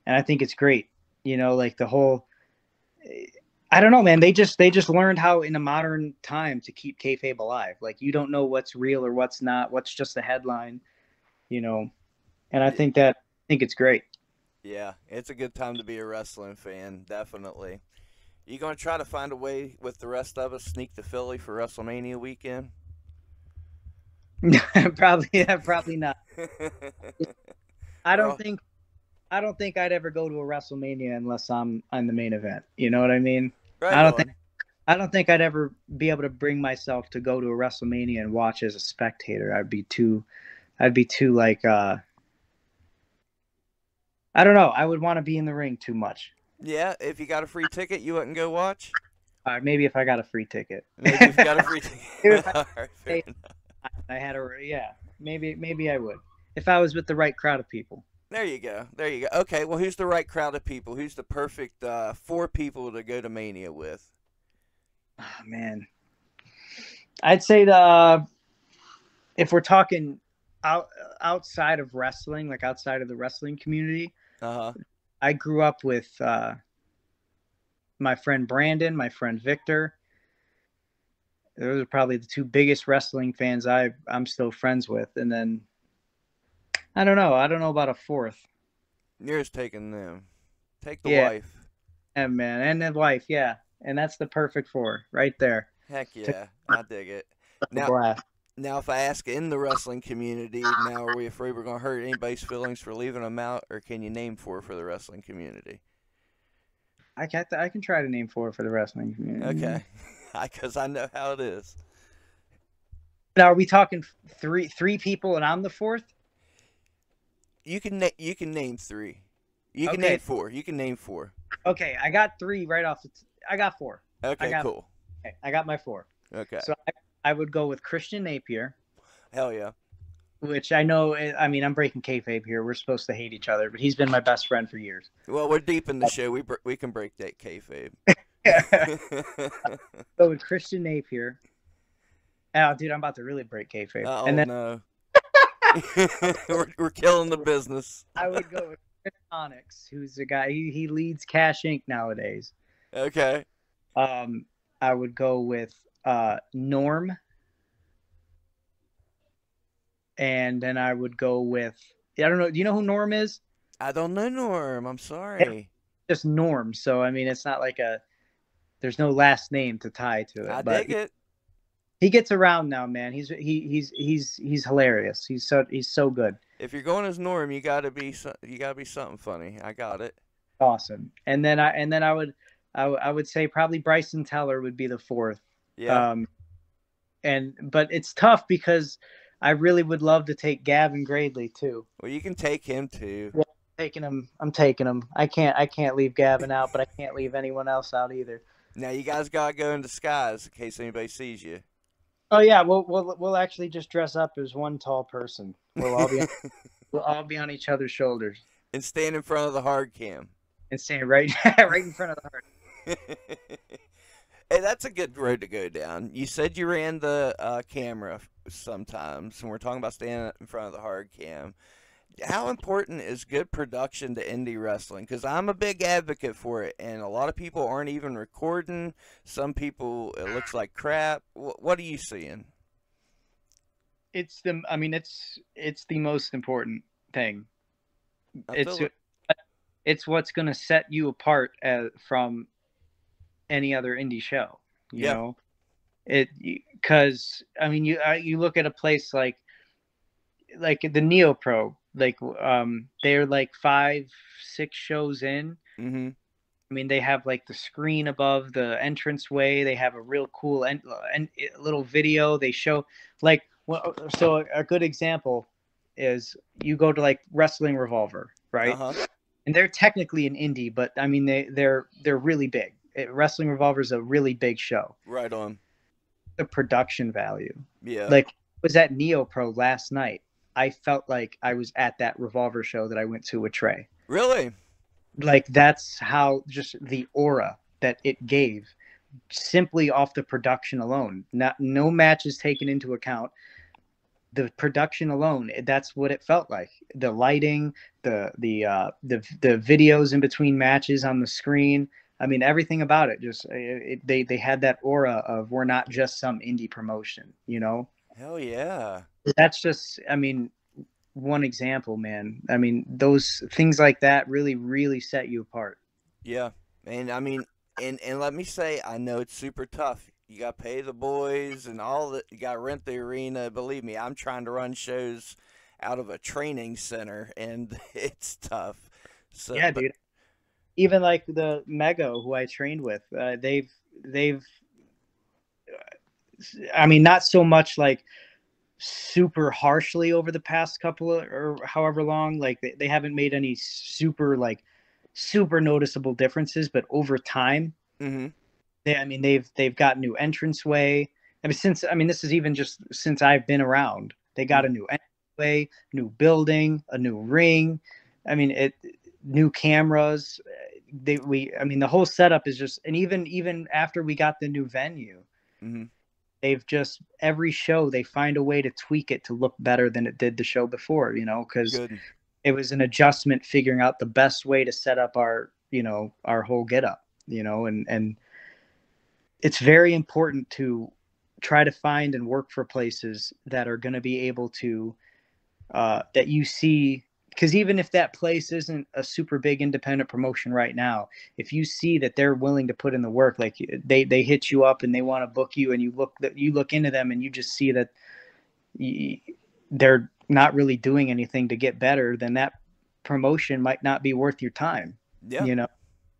I think it's great. Like the whole, I don't know, man. They just learned how in a modern time to keep kayfabe alive. Like you don't know what's real or what's not, what's just a headline, you know. And I think it's great. Yeah, it's a good time to be a wrestling fan, definitely. You gonna try to find a way with the rest of us sneak to Philly for WrestleMania weekend? Probably, yeah, probably not. I don't Bro, think I don't think I'd ever go to a WrestleMania unless I'm on the main event. You know what I mean? I right don't think on. I don't think I'd ever be able to bring myself to go to a WrestleMania and watch as a spectator. I'd be too like I don't know. I would want to be in the ring too much. Yeah, if you got a free ticket, you wouldn't go watch. Maybe if I got a free ticket. Maybe if you got a free If ticket. I, All right, fair enough. I had a yeah. Maybe I would if I was with the right crowd of people. There you go. There you go. Okay, well, who's the right crowd of people? Who's the perfect four people to go to Mania with? Oh, man, I'd say the if we're talking out outside of wrestling, like outside of the wrestling community, Uh huh. I grew up with my friend Brandon, my friend Victor. Those are probably the two biggest wrestling fans I'm still friends with. And then I don't know. I don't know about a fourth. Yours taking them. Take the Yeah, wife. and man, and then wife. Yeah, and that's the perfect four right there. Heck To yeah, I dig it. a Now, blast. now, if I ask in the wrestling community, now are we afraid we're gonna hurt anybody's feelings for leaving them out, or can you name four for the wrestling community? I can try to name four for the wrestling community. Okay, because I know how it is. Now, are we talking three people and I'm the fourth? You can name three. You can name Okay, four. You can name four. okay. I got three right off I got four. I Okay, got cool. okay, I got my four. Okay, So I would go with Christian Napier. hell yeah. which I know. I mean, I'm breaking kayfabe here. We're supposed to hate each other, but he's been my best friend for years. Well, we're deep in the show. We can break that kayfabe. So with Christian Napier, oh, dude, I'm about to really break kayfabe. And Oh then no. we're killing the business. I would go with Chris Onyx, who's the guy. He leads Cash Inc. nowadays. Okay. Um, I would go with Norm, and then I would go with I don't know. Do you know who Norm is? I don't know Norm. I'm It's sorry. just Norm. So I mean, it's not like a. There's no last name to tie to I it, but dig it. he gets around now, man. He's hilarious. He's so good. If you're going as Norm, you gotta be something funny. I got it. Awesome. And then I would say probably Bryson Teller would be the fourth. Yeah. Um, but it's tough because I really would love to take Gavin Gradley too. Well, you can take him too. Yeah, taking him. I'm taking him. I can't leave Gavin out, but I can't leave anyone else out either. Now you guys gotta go in disguise in case anybody sees you. Oh yeah, we'll actually just dress up as one tall person. We'll all be on each other's shoulders And stand in front of the hard cam. and stand right right in front of the heart. Hey, that's a good road to go down. You said you ran the camera sometimes, and we're talking about standing in front of the hard cam. How important is good production to indie wrestling? Because I'm a big advocate for it, and a lot of people aren't even recording. Some people, it looks like crap. What are you seeing? I mean, it's the most important thing. I It's feel it's what's going to set you apart from any other indie show. You yeah. know, it because I mean, you look at a place like the Neo Pro, like they're like 5, 6 shows in. Mm-hmm. I mean, they have like the screen above the entranceway. They have a real cool and little video. They show like so a good example is you go to like Wrestling Revolver, right? Uh-huh. And they're technically an indie, but I mean they're really big. Wrestling Revolver is a really big show. Right on. The production value, Yeah. like I was at Neo Pro last night. I felt like I was at that Revolver show that I went to with Trey. Really? Like that's how just the aura that it gave simply off the production alone. No matches taken into account. The production alone, that's what it felt like. The lighting, the videos in between matches on the screen. I mean, everything about it. Just they had that aura of we're not just some indie promotion. You know, Hell yeah. that's just. I mean, one example, man. I mean, those things like that really set you apart. Yeah. And I mean, and let me say, I know it's super tough. You got to pay the boys and all that. You got to rent the arena. Believe me, I'm trying to run shows out of a training center, and it's tough. So, Yeah, but dude. Even like the Mego who I trained with, they've I mean, not so much like super harshly over the past couple of or however long, like they haven't made any super noticeable differences, but over time, mm-hmm. I mean they've got new entranceway. I mean this is even just since I've been around. They got a new entranceway, new building, a new ring. I mean new cameras. I mean the whole setup is just, and even after we got the new venue, Mm-hmm. they've just every show they find a way to tweak it to look better than it did the show before, because Good. it was an adjustment figuring out the best way to set up our whole get up, and it's very important to try to find and work for places that are going to be able to that you see, because even if that place isn't a super big independent promotion right now, if you see that they're willing to put in the work, like they hit you up and they want to book you, and you look into them and you just see that they're not really doing anything to get better, then that promotion might not be worth your time. Yeah. you know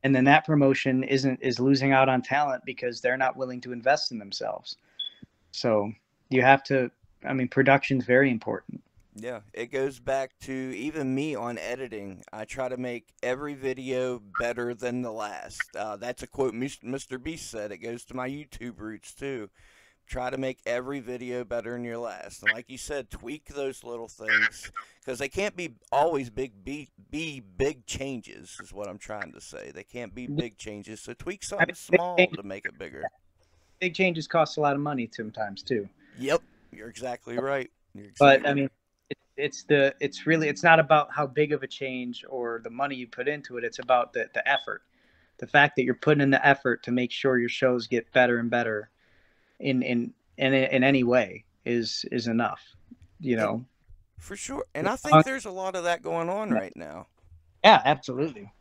and then that promotion is losing out on talent because they're not willing to invest in themselves. So you have to, I mean, production's very important. Yeah, it goes back to even me on editing. I try to make every video better than the last. That's a quote Mr. Beast said. It goes to my YouTube roots too. try to make every video better than your last. And like you said, tweak those little things because they can't be always be big changes. Is what I'm trying to say. They can't be big changes. So tweak I something mean, big small changes, to make it bigger. big changes cost a lot of money sometimes too. Yep, you're exactly right. You're But I exactly mean, it's not about how big of a change or the money you put into it. It's about the effort, the fact that you're putting in the effort to make sure your shows get better and better in any way is enough. You and know. for sure. And I think there's a lot of that going on right now. Yeah, absolutely.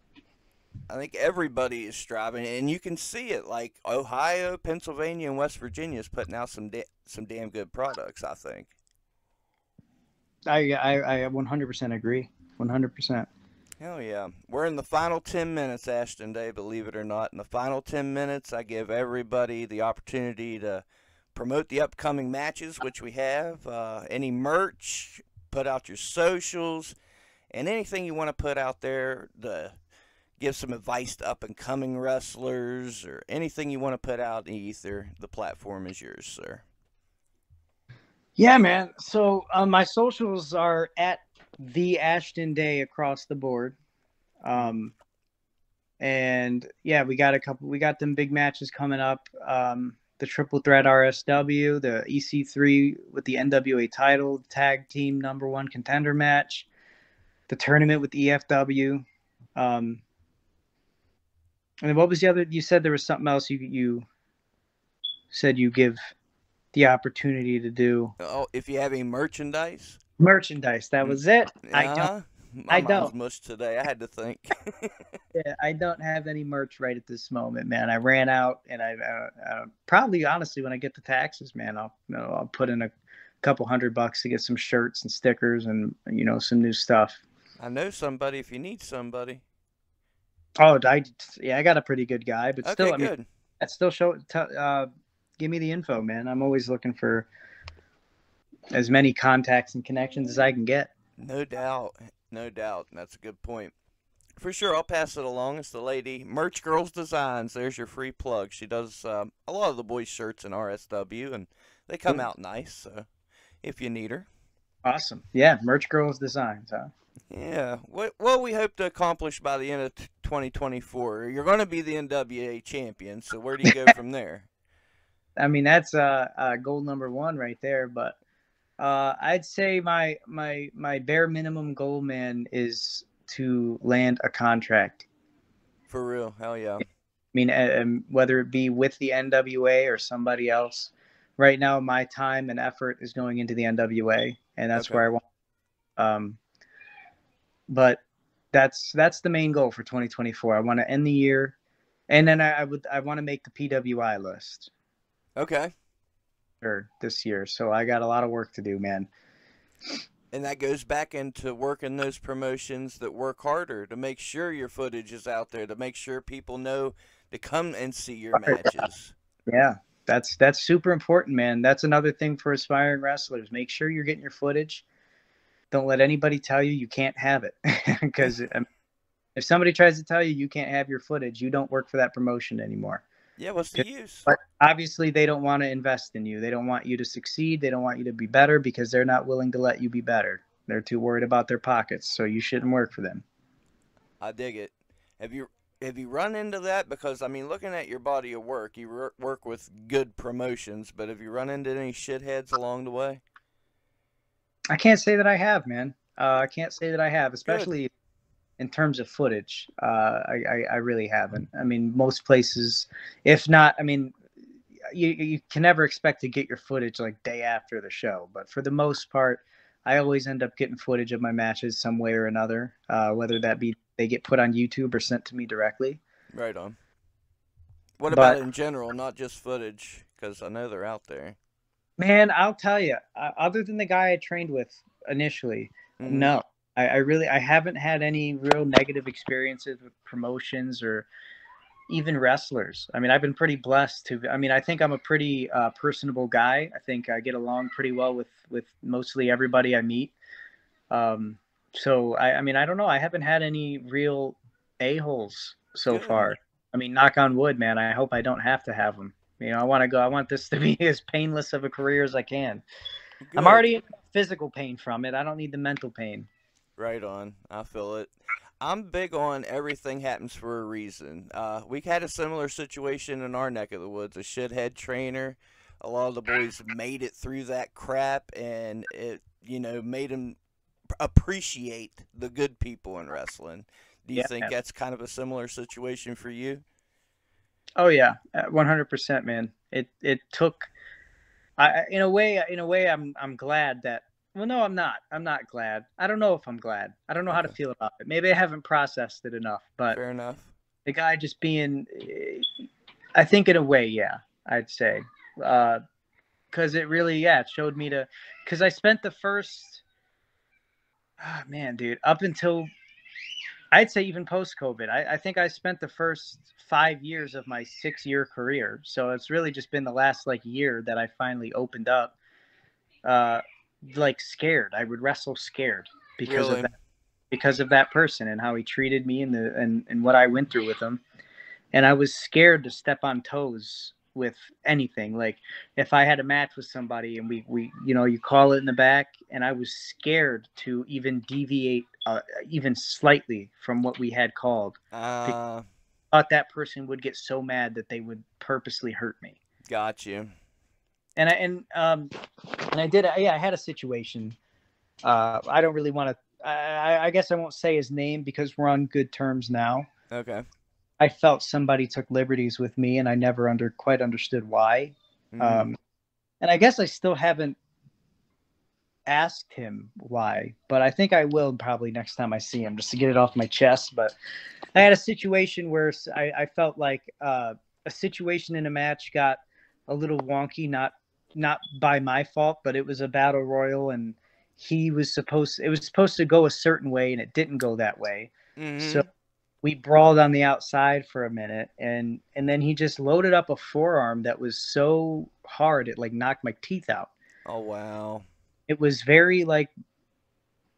I think everybody is striving, and you can see it. Like Ohio, Pennsylvania, and West Virginia is putting out some damn good products. I think. I 100% agree. 100%. Hell yeah. We're in the final 10 minutes, Ashton Day, believe it or not. In the final 10 minutes, I give everybody the opportunity to promote the upcoming matches, which we have. Any merch, put out your socials, and anything you want to put out there to give some advice to up and coming wrestlers or anything you want to put out in ether. The platform is yours, sir. Yeah, man. So my socials are at the Ashton Day across the board. Um, and yeah, we got them big matches coming up. The triple threat RSW, the EC3 with the NWA title, tag team #1 contender match, the tournament with EFW. And then what was the other? You said there was something else you said you give the opportunity to do. Oh, if you have any merchandise, Merchandise. That was it. I don't. yeah, my I mind's don't. mush today. I had to think. Yeah, I don't have any merch right at this moment, man. I ran out, and I probably, honestly, when I get the taxes, man, I'll put in a couple $100 to get some shirts and stickers and some new stuff. I know somebody if you need somebody. Oh, yeah, I got a pretty good guy, but Okay, still, I mean, good. that still give me the info, man. I'm always looking for as many contacts and connections as I can get. No doubt. No doubt. That's a good point. For sure, I'll pass it along. It's the lady, Merch Girls Designs. There's your free plug. She does a lot of the boys' shirts in RSW, and they come out nice. So if you need her. Awesome. Yeah, Merch Girls Designs, huh? Yeah. What we hope to accomplish by the end of 2024. You're going to be the NWA champion. So where do you go from there? I mean, that's goal #1 right there. But I'd say my bare minimum goal, man, is to land a contract. For real. Hell yeah. I mean, whether it be with the NWA or somebody else. Right now, my time and effort is going into the NWA, and that's Okay. where I want. But that's the main goal for 2024. I want to end the year, and then I want to make the PWI list Okay. for this year. So I got a lot of work to do, man. And that goes back into working those promotions that work harder to make sure your footage is out there, to make sure people know to come and see your matches. Yeah, that's super important, man. That's another thing for aspiring wrestlers. Make sure you're getting your footage. Don't let anybody tell you you can't have it, because if somebody tries to tell you you can't have your footage, you don't work for that promotion anymore. Yeah, what's the use? But obviously, they don't want to invest in you. They don't want you to succeed. They don't want you to be better because they're not willing to let you be better. They're too worried about their pockets, so you shouldn't work for them. I dig it. Have you run into that? Because I mean, looking at your body of work, you work with good promotions, but have you run into any shitheads along the way? I can't say that I have, man. I can't say that I have, Good. especially in terms of footage. I really haven't. I mean, most places, if not, I mean, you can never expect to get your footage like day after the show, but for the most part, I always end up getting footage of my matches some way or another, whether that be they get put on YouTube or sent to me directly. Right on. What about But in general, not just footage? Because I know they're out there. man, I'll tell you, other than the guy I trained with initially, Mm-hmm. no, I haven't had any real negative experiences with promotions or even wrestlers. I mean, I've been pretty blessed to. I mean, I think I'm a pretty personable guy. I think I get along pretty well with mostly everybody I meet. So I mean, I don't know. I haven't had any real a-holes so Good. far. I mean, knock on wood, man. I hope I don't have to have them. I want to go. I want this to be as painless of a career as I can. I'm Good. already in physical pain from it. I don't need the mental pain. Right on. I feel it. I'm big on everything happens for a reason. We had a similar situation in our neck of the woods. A shithead trainer. A lot of the boys made it through that crap, and it, made them appreciate the good people in wrestling. Do you Yeah, think man. that's kind of a similar situation for you? Oh yeah, 100%, man. It took. In a way, I'm glad that. Well, no, I'm not. I'm not glad. I don't know if I'm glad. I don't know how to Okay. feel about it. Maybe I haven't processed it enough. But Fair enough. the guy just being, I think in a way, yeah, I'd say, because it really, yeah, it showed me to, because I spent the first, man, dude, up until I'd say even post COVID, I think I spent the first 5 years of my 6 year career. So it's really just been the last like year that I finally opened up, uh, like scared. I would wrestle scared because of Really? that, because of that person and how he treated me and what I went through with him. And I was scared to step on toes with anything. Like if I had a match with somebody and we you call it in the back, and I was scared to even deviate even slightly from what we had called, because Uh, I thought that person would get so mad that they would purposely hurt me. got you. And I did, yeah, I had a situation. I don't really want to. I guess I won't say his name because we're on good terms now. Okay. I felt somebody took liberties with me, and I never quite understood why. Mm-hmm. Um, and I guess I still haven't asked him why, but I think I will probably next time I see him, just to get it off my chest. But I had a situation where I felt like a situation in a match got a little wonky, not by my fault, but it was a battle royal, and it was supposed to go a certain way, and it didn't go that way. So Mm-hmm. we brawled on the outside for a minute, and then he just loaded up a forearm that was so hard it like knocked my teeth out. Oh, wow. It was very like,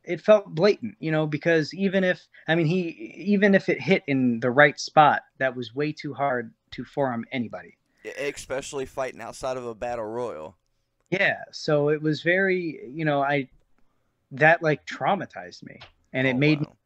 it felt blatant, because even if it hit in the right spot, that was way too hard to forearm anybody. Especially fighting outside of a battle royal. Yeah, so it was very, I that like traumatized me, and it Oh, made me, wow.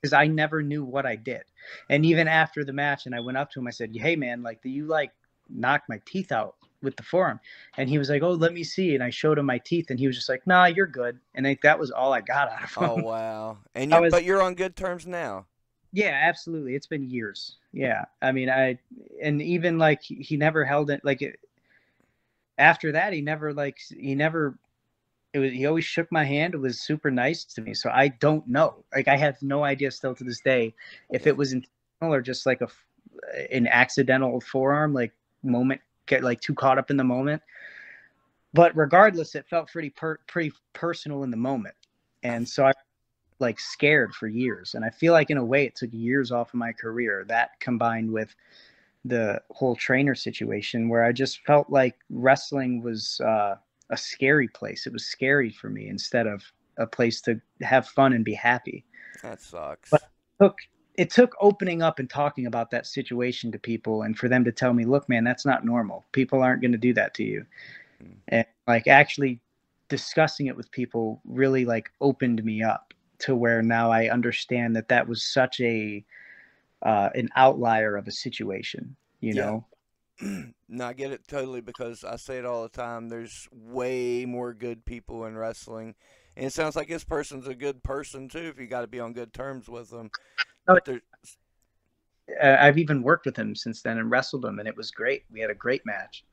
because I never knew what I did. And even after the match, and I went up to him, I said, "Hey, man, like, do you like knock my teeth out with the forearm?" And he was like, "Oh, let me see." And I showed him my teeth, and he was just like, "Nah, you're good." And that was all I got out of Oh, him. wow. And I you're, was, but you're on good terms now. yeah, absolutely. It's been years. Yeah, I mean, and even like he never held it like after that. He never he always shook my hand. It was super nice to me. So I don't know. Like I have no idea still to this day if Yeah. it was intentional or just like an accidental forearm like moment, get like too caught up in the moment. But regardless, it felt pretty personal in the moment. I, And so I like scared for years. And I feel like in a way it took years off of my career. That combined with the whole trainer situation where I just felt like wrestling was a scary place. It was scary for me instead of a place to have fun and be happy. that But sucks. it took opening up and talking about that situation to people, and for them to tell me, "Look, man, that's not normal. People aren't going to do that to you." Mm. And like actually discussing it with people really like opened me up to where now I understand that that was such a an outlier of a situation, you Yeah. know. No, I get it totally because I say it all the time. There's way more good people in wrestling. And it sounds like this person's a good person too if you got to be on good terms with them. Oh, But there's, I've even worked with him since then and wrestled him, and it was great. We had a great match,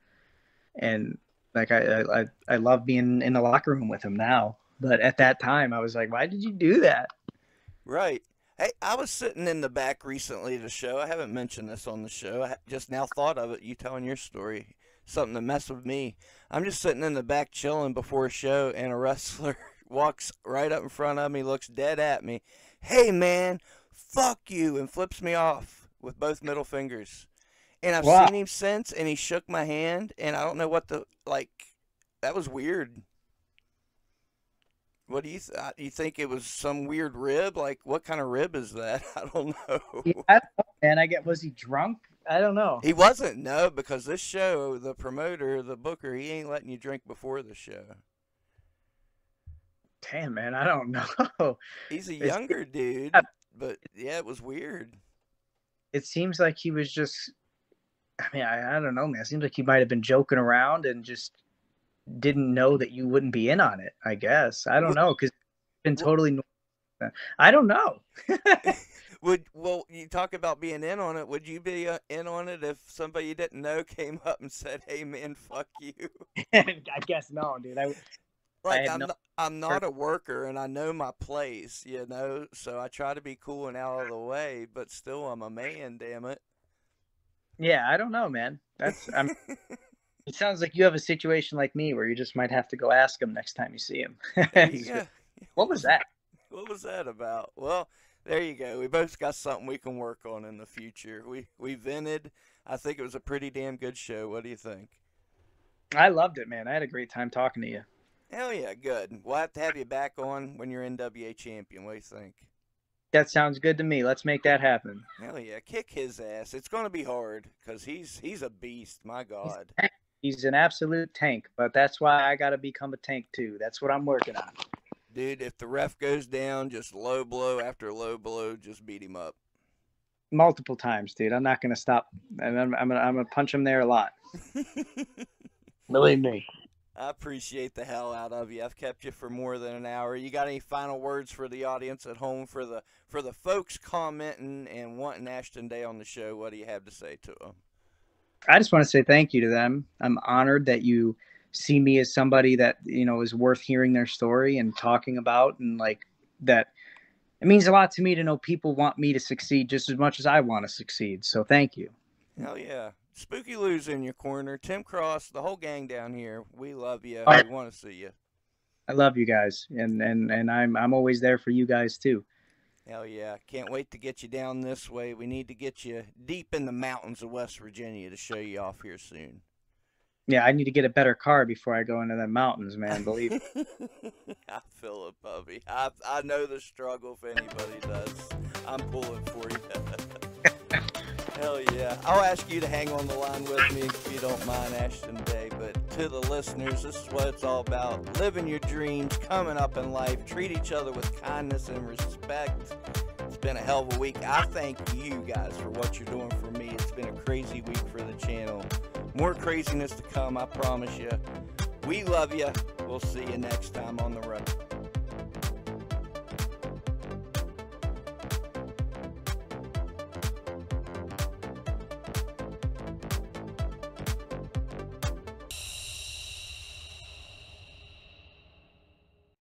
and like I love being in the locker room with him now. But at that time, I was like, "Why did you do that?" right. Hey, I was sitting in the back recently at a show. I haven't mentioned this on the show. I just now thought of it. You telling your story. Something to mess with me. I'm just sitting in the back chilling before a show, and a wrestler walks right up in front of me, looks dead at me. Hey, man, fuck you, and flips me off with both middle fingers. And I've Wow. seen him since, and he shook my hand, and I don't know what the, like, that was weird. What do you you think it was some weird rib? Like what kind of rib is that? I don't Yeah, know. I don't know, man. I get, was he drunk? I don't know. He wasn't, no, because this show, the promoter, the booker, he ain't letting you drink before the show. Damn, man, I don't know. He's a younger dude, but yeah, it was weird. It seems like he was just, I mean, I don't know, man. It seems like he might have been joking around and just didn't know that you wouldn't be in on it, I guess. I don't know, because it's been totally, I don't know. Well, you talk about being in on it. Would you be in on it if somebody you didn't know came up and said, "Hey, man, fuck you"? I guess no, dude. I'm not a worker, and I know my place, you know. So I try to be cool and out of the way, but still, I'm a man. Damn it. Yeah, I don't know, man. It sounds like you have a situation like me where you just might have to go ask him next time you see him. What was that? What was that about? Well, there you go. We both got something we can work on in the future. We vented. I think it was a pretty damn good show. What do you think? I loved it, man. I had a great time talking to you. Hell yeah, good. We'll have to have you back on when you're NWA champion. What do you think? That sounds good to me. Let's make that happen. Hell yeah, kick his ass. It's going to be hard because he's a beast. My God. He's an absolute tank, but that's why I got to become a tank too. That's what I'm working on. Dude, if the ref goes down, just low blow after low blow, just beat him up. Multiple times, dude. I'm not going to stop. I'm gonna punch him there a lot. Believe me. I appreciate the hell out of you. I've kept you for more than an hour. You got any final words for the audience at home, for the folks commenting and wanting Ashton Day on the show? What do you have to say to them? I just want to say thank you to them. I'm honored that you see me as somebody that, you know, is worth hearing their story and talking about, and like that. It means a lot to me to know people want me to succeed just as much as I want to succeed. So thank you. Hell yeah. Spooky Lou's in your corner. Tim Cross, the whole gang down here. We love you. We want to see you. I love you guys, and I'm always there for you guys too. Hell yeah. Can't wait to get you down this way. We need to get you deep in the mountains of West Virginia to show you off here soon. Yeah, I need to get a better car before I go into the mountains, man. Believe me. I feel it, Bubby. I know the struggle if anybody does. I'm pulling for you. Hell yeah. I'll ask you to hang on the line with me if you don't mind, Ashton Day. But to the listeners, this is what it's all about. Living your dreams, coming up in life, treat each other with kindness and respect. It's been a hell of a week. I thank you guys for what you're doing for me. It's been a crazy week for the channel. More craziness to come, I promise you. We love you. We'll see you next time on the road.